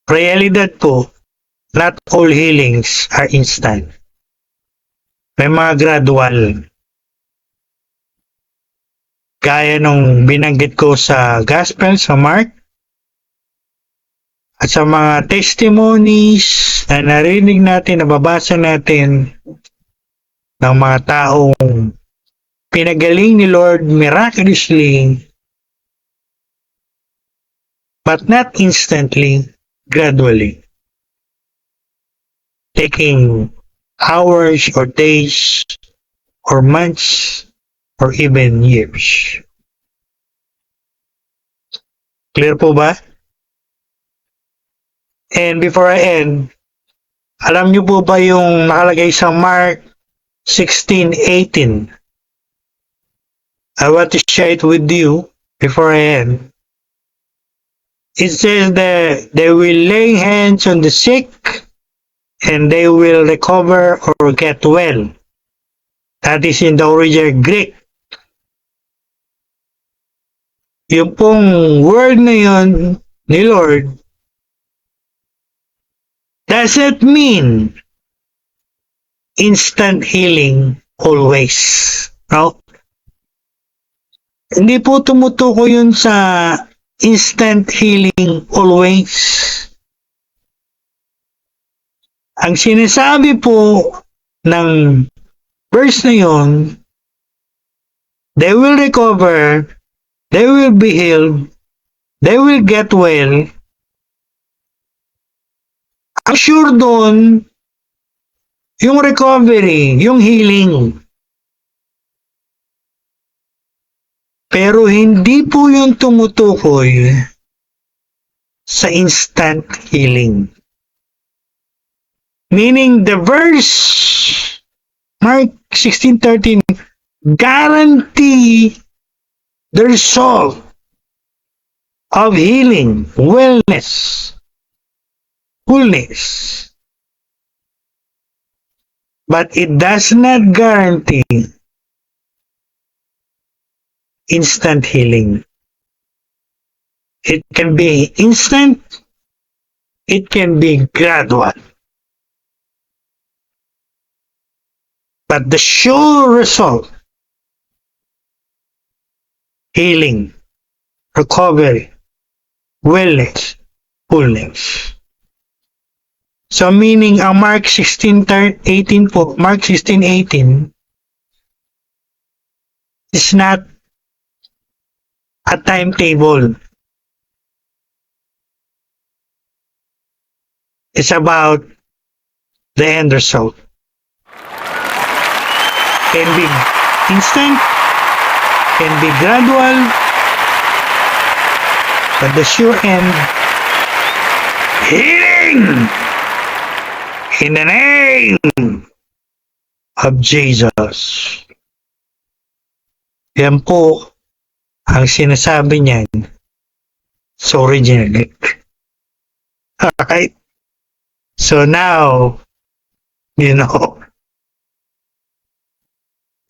realidad po, not all healings are instant. May mga gradual. Gaya nung binanggit ko sa Gospel, sa Mark, at sa mga testimonies na narinig natin, nababasa natin ng mga taong pinagaling ni Lord miraculously, but not instantly, gradually. Taking hours or days or months or even years. Clear po ba? And before I end, alam niyo po ba yung nakalagay sa Mark 16:18? I want to share it with you before I end. It says that they will lay hands on the sick and they will recover or get well. That is in the original Greek. Yung pong word na yun ni Lord doesn't mean instant healing always. No? Hindi po tumutukoy yun sa instant healing always. Ang sinasabi po ng verse na yun, they will recover, they will be healed, they will get well. Ang sure doon, yung recovery, yung healing. Pero hindi po yung tumutukoy sa instant healing. Meaning the verse, Mark 16:13, guarantee the result of healing, wellness, wholeness. But it does not guarantee instant healing. It can be instant, it can be gradual. But the sure result, healing, recovery, wellness, wholeness. So meaning ang Mark 16:18 po, Mark 16:18 is not a timetable. It's about the end result. Can be instant, can be gradual, but the sure end, healing in the name of Jesus. Yan po ang sinasabi niyan sa original Greek. Alright? So now, you know,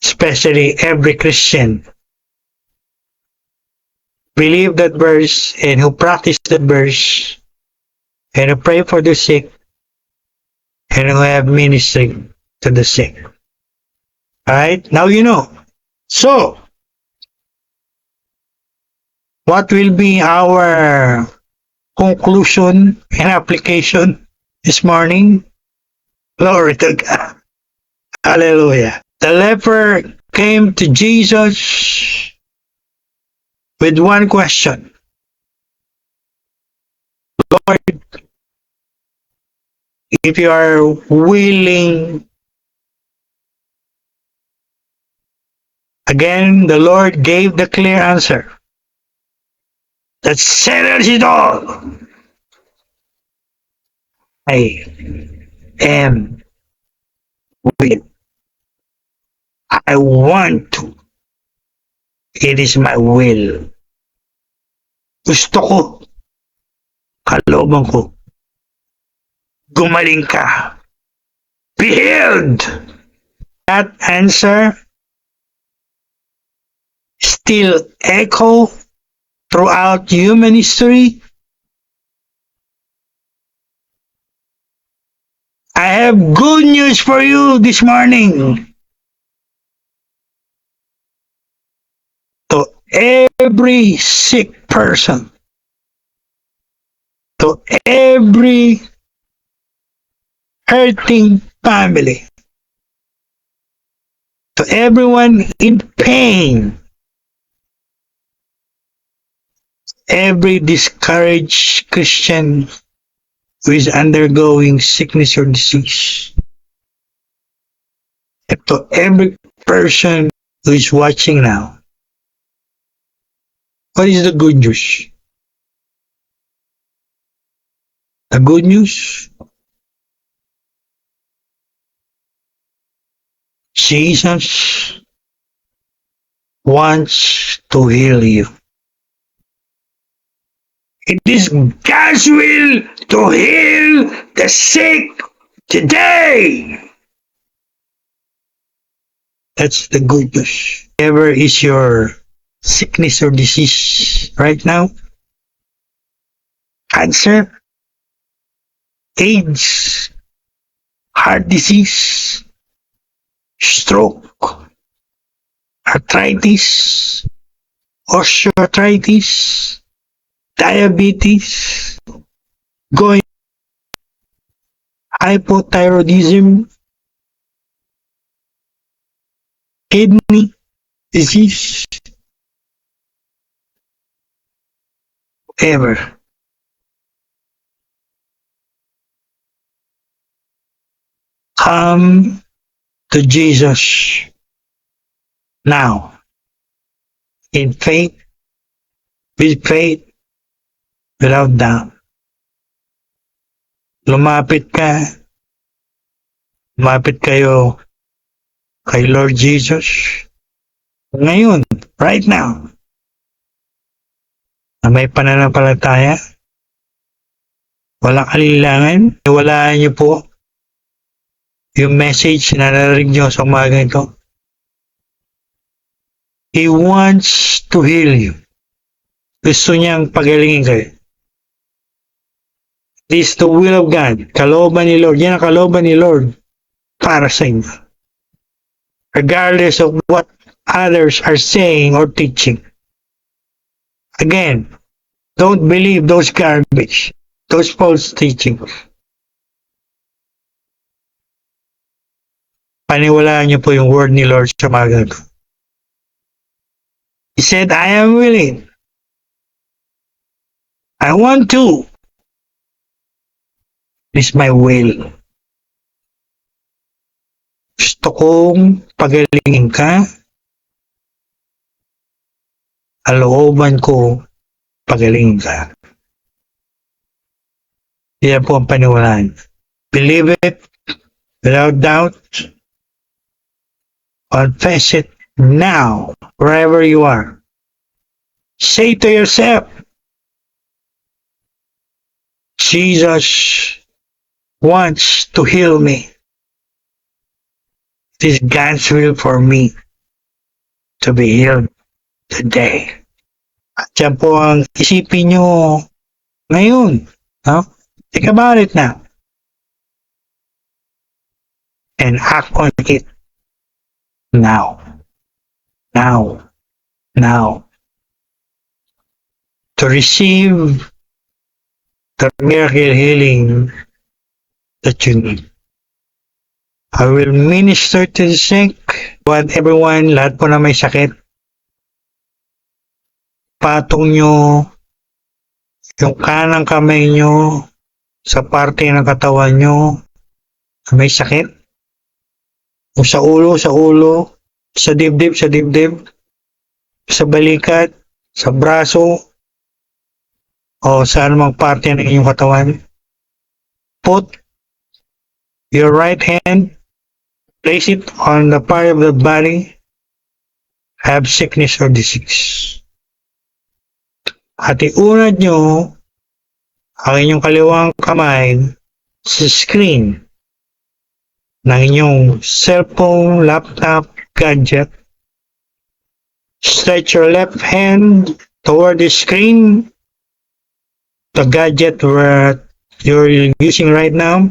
especially every Christian, believe that verse and who practice that verse and who pray for the sick and who have ministry to the sick. Alright? Now you know. So, what will be our conclusion and application this morning? Glory to God. Hallelujah. The leper came to Jesus with one question. Lord, if you are willing Again, the Lord gave the clear answer. That settles it all. I am will. I want to. It is my will. Gusto ko. Kalooban ko. Gumaling ka. Be healed. That answer still echo throughout human history. I have good news for you this morning. To every sick person, to every hurting family, to everyone in pain, every discouraged Christian who is undergoing sickness or disease, and to every person who is watching now. What is the good news? The good news? Jesus wants to heal you. It is God's will to heal the sick today. That's the good news. Whatever is your sickness or disease right now, cancer, AIDS, heart disease, stroke, arthritis, osteoarthritis, diabetes, going, hypothyroidism, kidney disease, whatever. Come to Jesus now in faith, with faith, without doubt. Lumapit kayo kay Lord Jesus ngayon, right now, na may pananampalataya, walang alilangan, walaan niyo po yung message na narinig niyo sa umaga ito. He wants to heal you. Gusto niyang pagalingin kayo. This is the will of God. Kalooban ni Lord. Yan ang kalooban ni Lord para sa inyo. Regardless of what others are saying or teaching. Again, don't believe those garbage, those false teachings. Paniwalaan niyo po yung word ni Lord sa umaga ko. He said, I am willing. I want to. This is my will. Gusto kong pagalingin ka. Alooban ko, pagalingin ka. Yan po ang paniwalaan. Believe it without doubt. Confess it now, wherever you are. Say to yourself, Jesus wants to heal me. It is God's will for me to be healed today. At yan po ang isipin nyo ngayon. No? Think about it now. And act on it now. Now. Now. To receive the miracle healing that you need. I will minister to the sick. Want everyone, lahat po na may sakit. Patong nyo yung kanang kamay nyo sa parte ng katawan nyo na may sakit. O sa ulo, sa dibdib, sa balikat, sa braso, o sa anumang parte ng inyong katawan. Put your right hand, place it on the part of the body, have sickness or disease. At iunad nyo ang inyong kaliwang kamay sa screen ng inyong cellphone, laptop, gadget. Stretch your left hand toward the screen, the gadget where you're using right now,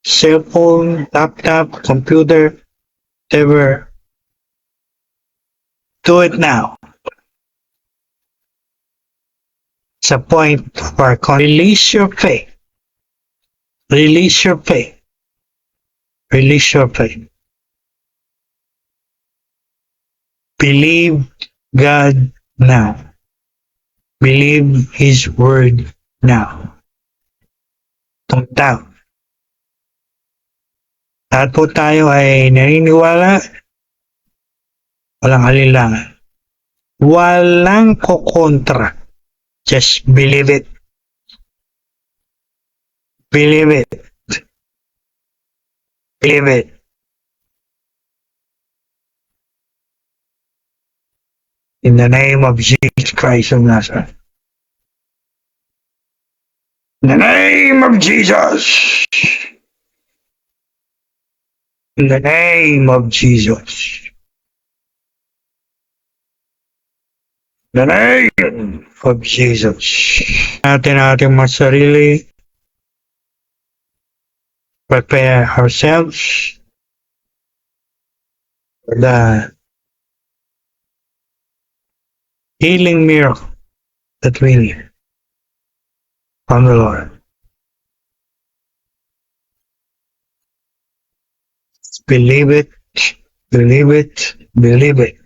cellphone, laptop, computer, whatever. Do it now. It's a point of our release your faith. Release your faith. Release your faith. Believe God now. Believe His word now. Don't doubt. Lahat po tayo ay naniniwala, walang alinlangan. Walang kokontra. Just believe it. Believe it. Believe it. In the name of Jesus Christ of Nazareth. In the name of Jesus. In the name of Jesus. In the name of Jesus. Natin ating mga sarili. Prepare ourselves for the healing miracle that we need from the Lord. Believe it, believe it, believe it.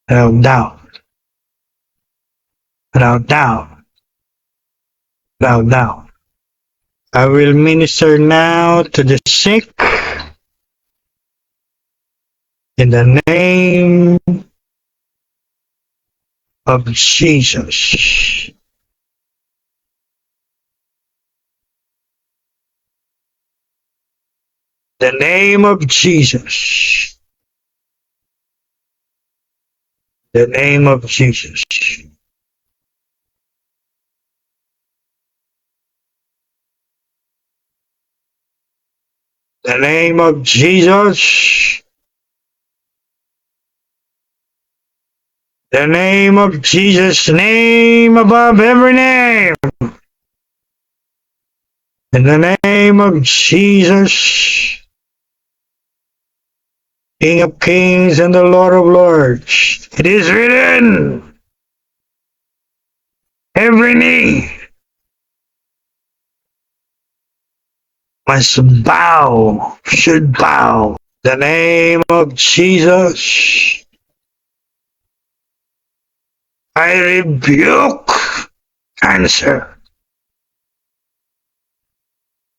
Without doubt. Without doubt. Without doubt. I will minister now to the sick in the name of Jesus. The name of Jesus. The name of Jesus. The name of Jesus. The name of Jesus, name above every name. In the name of Jesus, King of Kings and the Lord of Lords. It is written, every knee must bow, should bow. The name of Jesus, I rebuke cancer.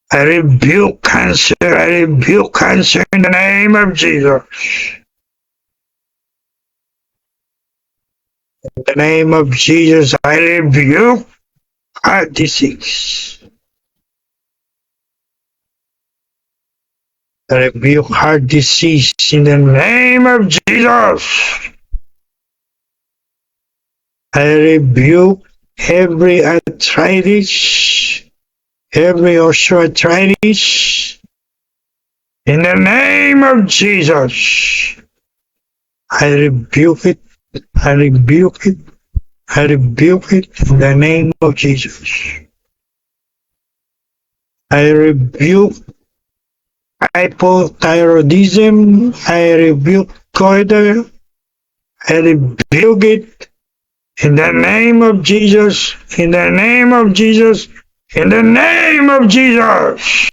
I rebuke cancer. I rebuke cancer in the name of Jesus. In the name of Jesus, I rebuke heart disease. I rebuke heart disease in the name of Jesus. I rebuke every arthritis, every osteoarthritis, in the name of Jesus. I rebuke it, I rebuke it, I rebuke it in the name of Jesus. I rebuke hypothyroidism, I rebuke goiter, I rebuke it in the name of Jesus, in the name of Jesus, in the name of Jesus.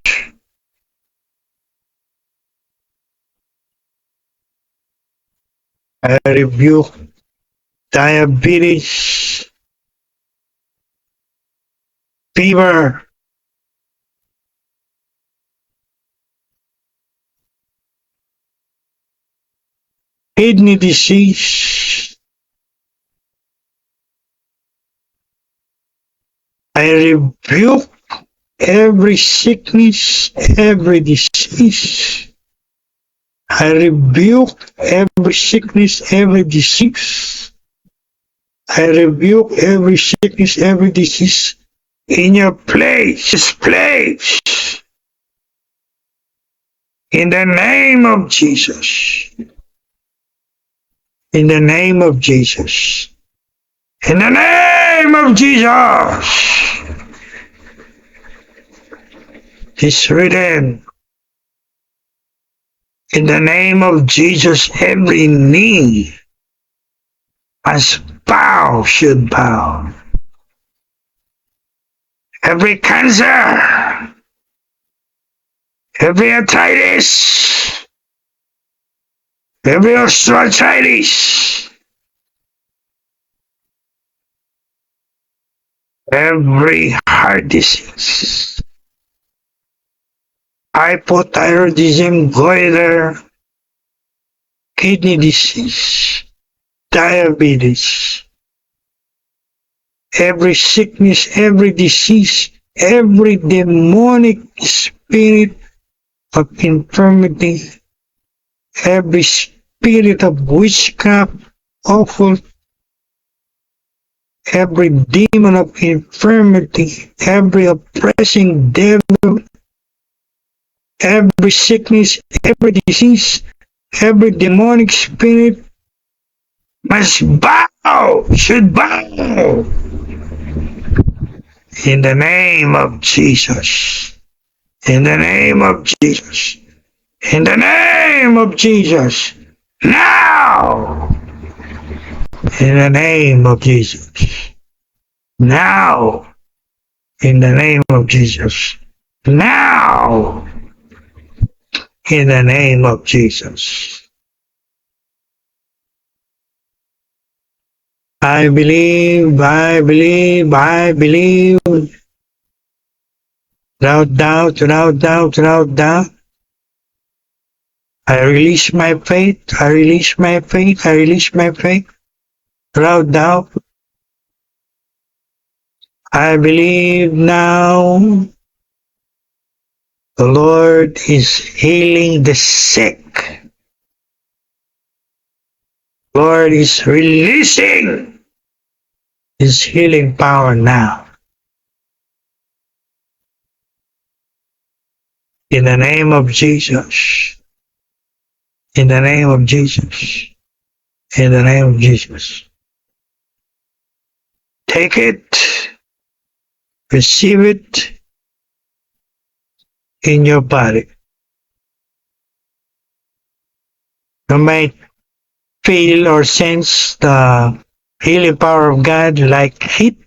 I rebuke diabetes, fever, kidney disease. I rebuke every sickness, every disease. I rebuke every sickness, every disease. I rebuke every sickness, every disease in your place, this place. In the name of Jesus. In the name of Jesus. In the name of Jesus. It's written. In the name of Jesus, every knee must bow, should bow. Every cancer, every arthritis, every osteoarthritis, every heart disease, hypothyroidism, goiter, kidney disease, diabetes, every sickness, every disease, every demonic spirit of infirmity, every spirit of witchcraft, awful, every demon of infirmity, every oppressing devil, every sickness, every disease, every demonic spirit must bow, should bow. In the name of Jesus. In the name of Jesus. In the name of Jesus. Now. In the name of Jesus. Now. In the name of Jesus. Now. In the name of Jesus. I believe, I believe, I believe. Without doubt, without doubt, without doubt. I release my faith, I release my faith, I release my faith. Without doubt. I believe now the Lord is healing the sick. Lord is releasing His healing power now. In the name of Jesus. In the name of Jesus. In the name of Jesus. Take it. Receive it in your body. You might feel or sense the healing power of God like heat,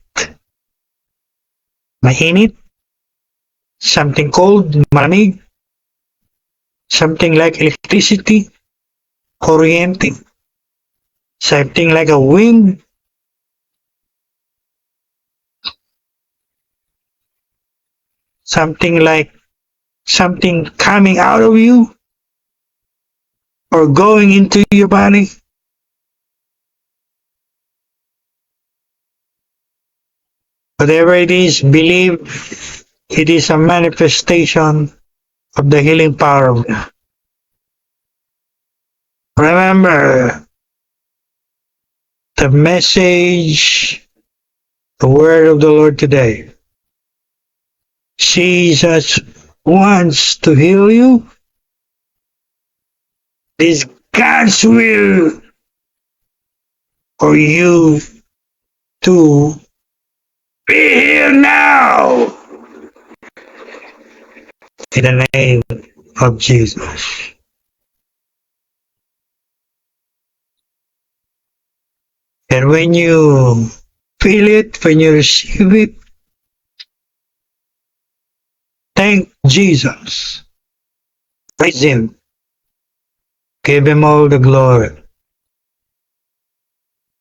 mainit, something cold, malamig, something like electricity, kuryente, something like a wind, something like something coming out of you or going into your body. Whatever it is, believe it is a manifestation of the healing power of God. Remember the message, the word of the Lord today. Jesus wants to heal you. It is God's will for you to be healed now. In the name of Jesus. And when you feel it, when you receive it, thank Jesus. Praise Him. Give Him all the glory.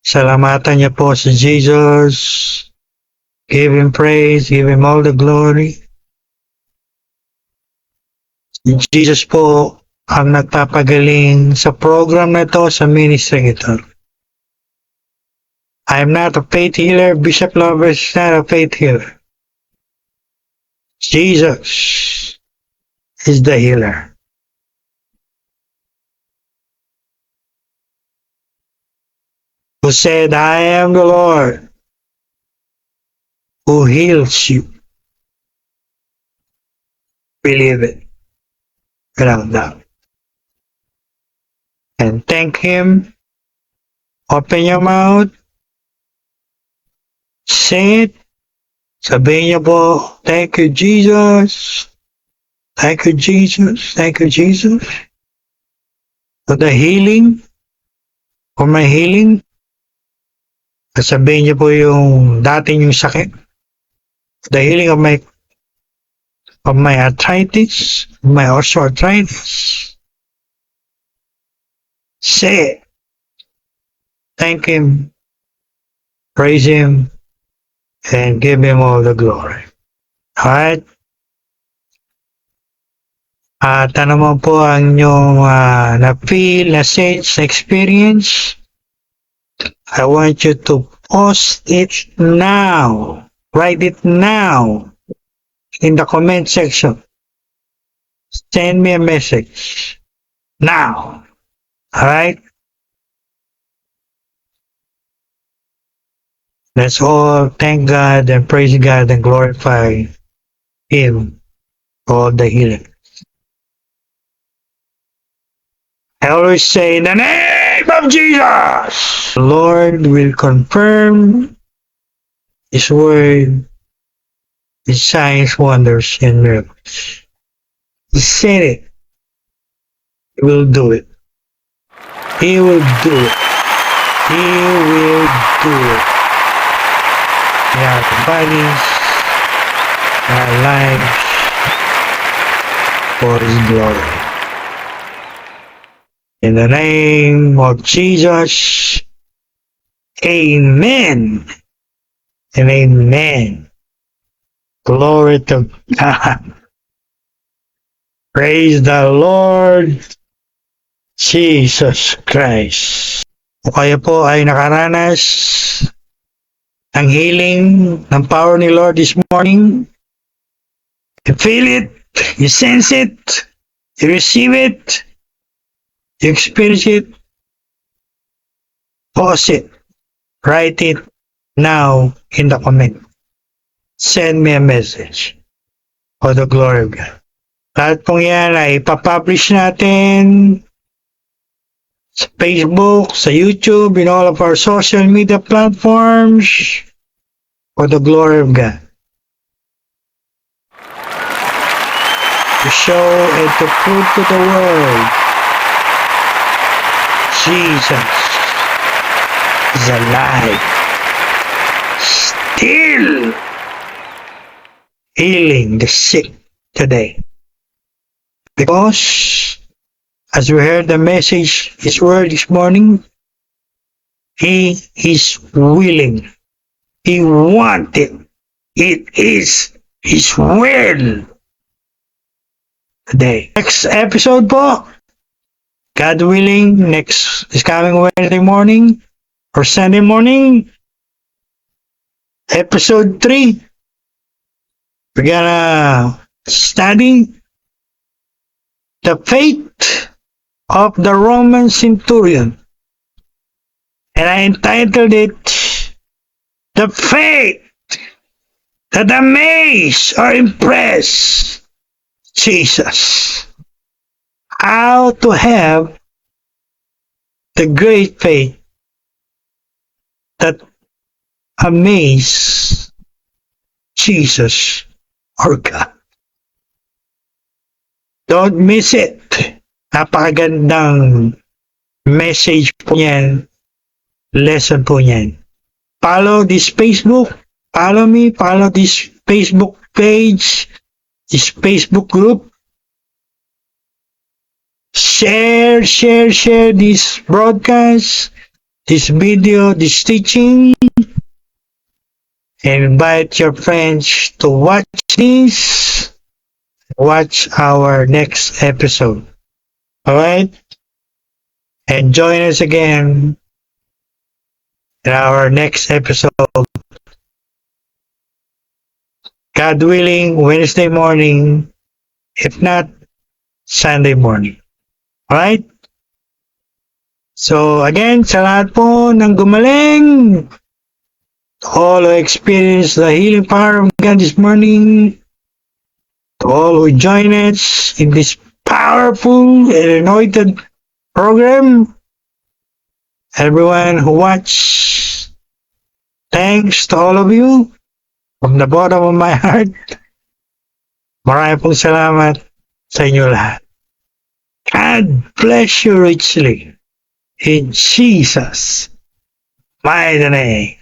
Salamatan niyo po si Jesus. Give Him praise. Give Him all the glory. Si Jesus po ang nagpapagaling sa program na to, sa ministry ito. I am not a faith healer. Bishop Lover is not a faith healer. Jesus is the healer. Who said, I am the Lord who heals you. Believe it without doubt. And thank Him. Open your mouth. Say it. Sabihin niyo po, thank you, Jesus. Thank you, Jesus. Thank you, Jesus. For the healing. For my healing. Sabihin niyo po yung dati yung sakit. The healing of my arthritis, my osteoarthritis. Say it. Thank Him. Praise Him. And give Him all the glory. Alright? At ano mo po ang inyong na-feel, na-sense, na-experience? I want you to post it now. Write it now in the comment section. Send me a message now. Alright? Let's all thank God and praise God and glorify Him for the healing. I always say, in the name of Jesus, the Lord will confirm His word, His signs, wonders, and miracles. He said it. He will do it. He will do it. He will do it. In our bodies, our lives, for His glory. In the name of Jesus, amen and amen. Glory to God. Praise the Lord Jesus Christ. Kung kayo po ay nakaranas ng healing ng power ni Lord this morning, you feel it, you sense it, you receive it, you experience it, post it, write it now in the comment. Send me a message for the glory of God. Lahat pong yan ay ipapublish natin sa Facebook, sa YouTube, in all of our social media platforms for the glory of God. To show and to prove to the world Jesus is alive, still healing the sick today. Because, as we heard the message, His word this morning, He is willing. He wanted. It is His will today. Next episode po, God willing, this coming Wednesday morning or Sunday morning, episode 3, we're gonna study the faith of the Roman centurion. And I entitled it, The Faith That Amazed or Impressed Jesus. How to have the great faith that amazes Jesus or God. Don't miss it. Napakagandang message po niyan. Lesson po niyan. Follow this Facebook. Follow me. Follow this Facebook page. This Facebook group. Share this broadcast, this video, this teaching. And invite your friends to watch this. Watch our next episode. Alright? And join us again in our next episode. God willing, Wednesday morning. If not, Sunday morning. Alright? So again, sa lahat po ng gumaling, to all who experienced the healing power of God this morning, to all who join us in this powerful and anointed program, everyone who watched, thanks to all of you from the bottom of my heart. Maraming pong salamat sa inyo lahat. God bless you richly. In Jesus' mighty name.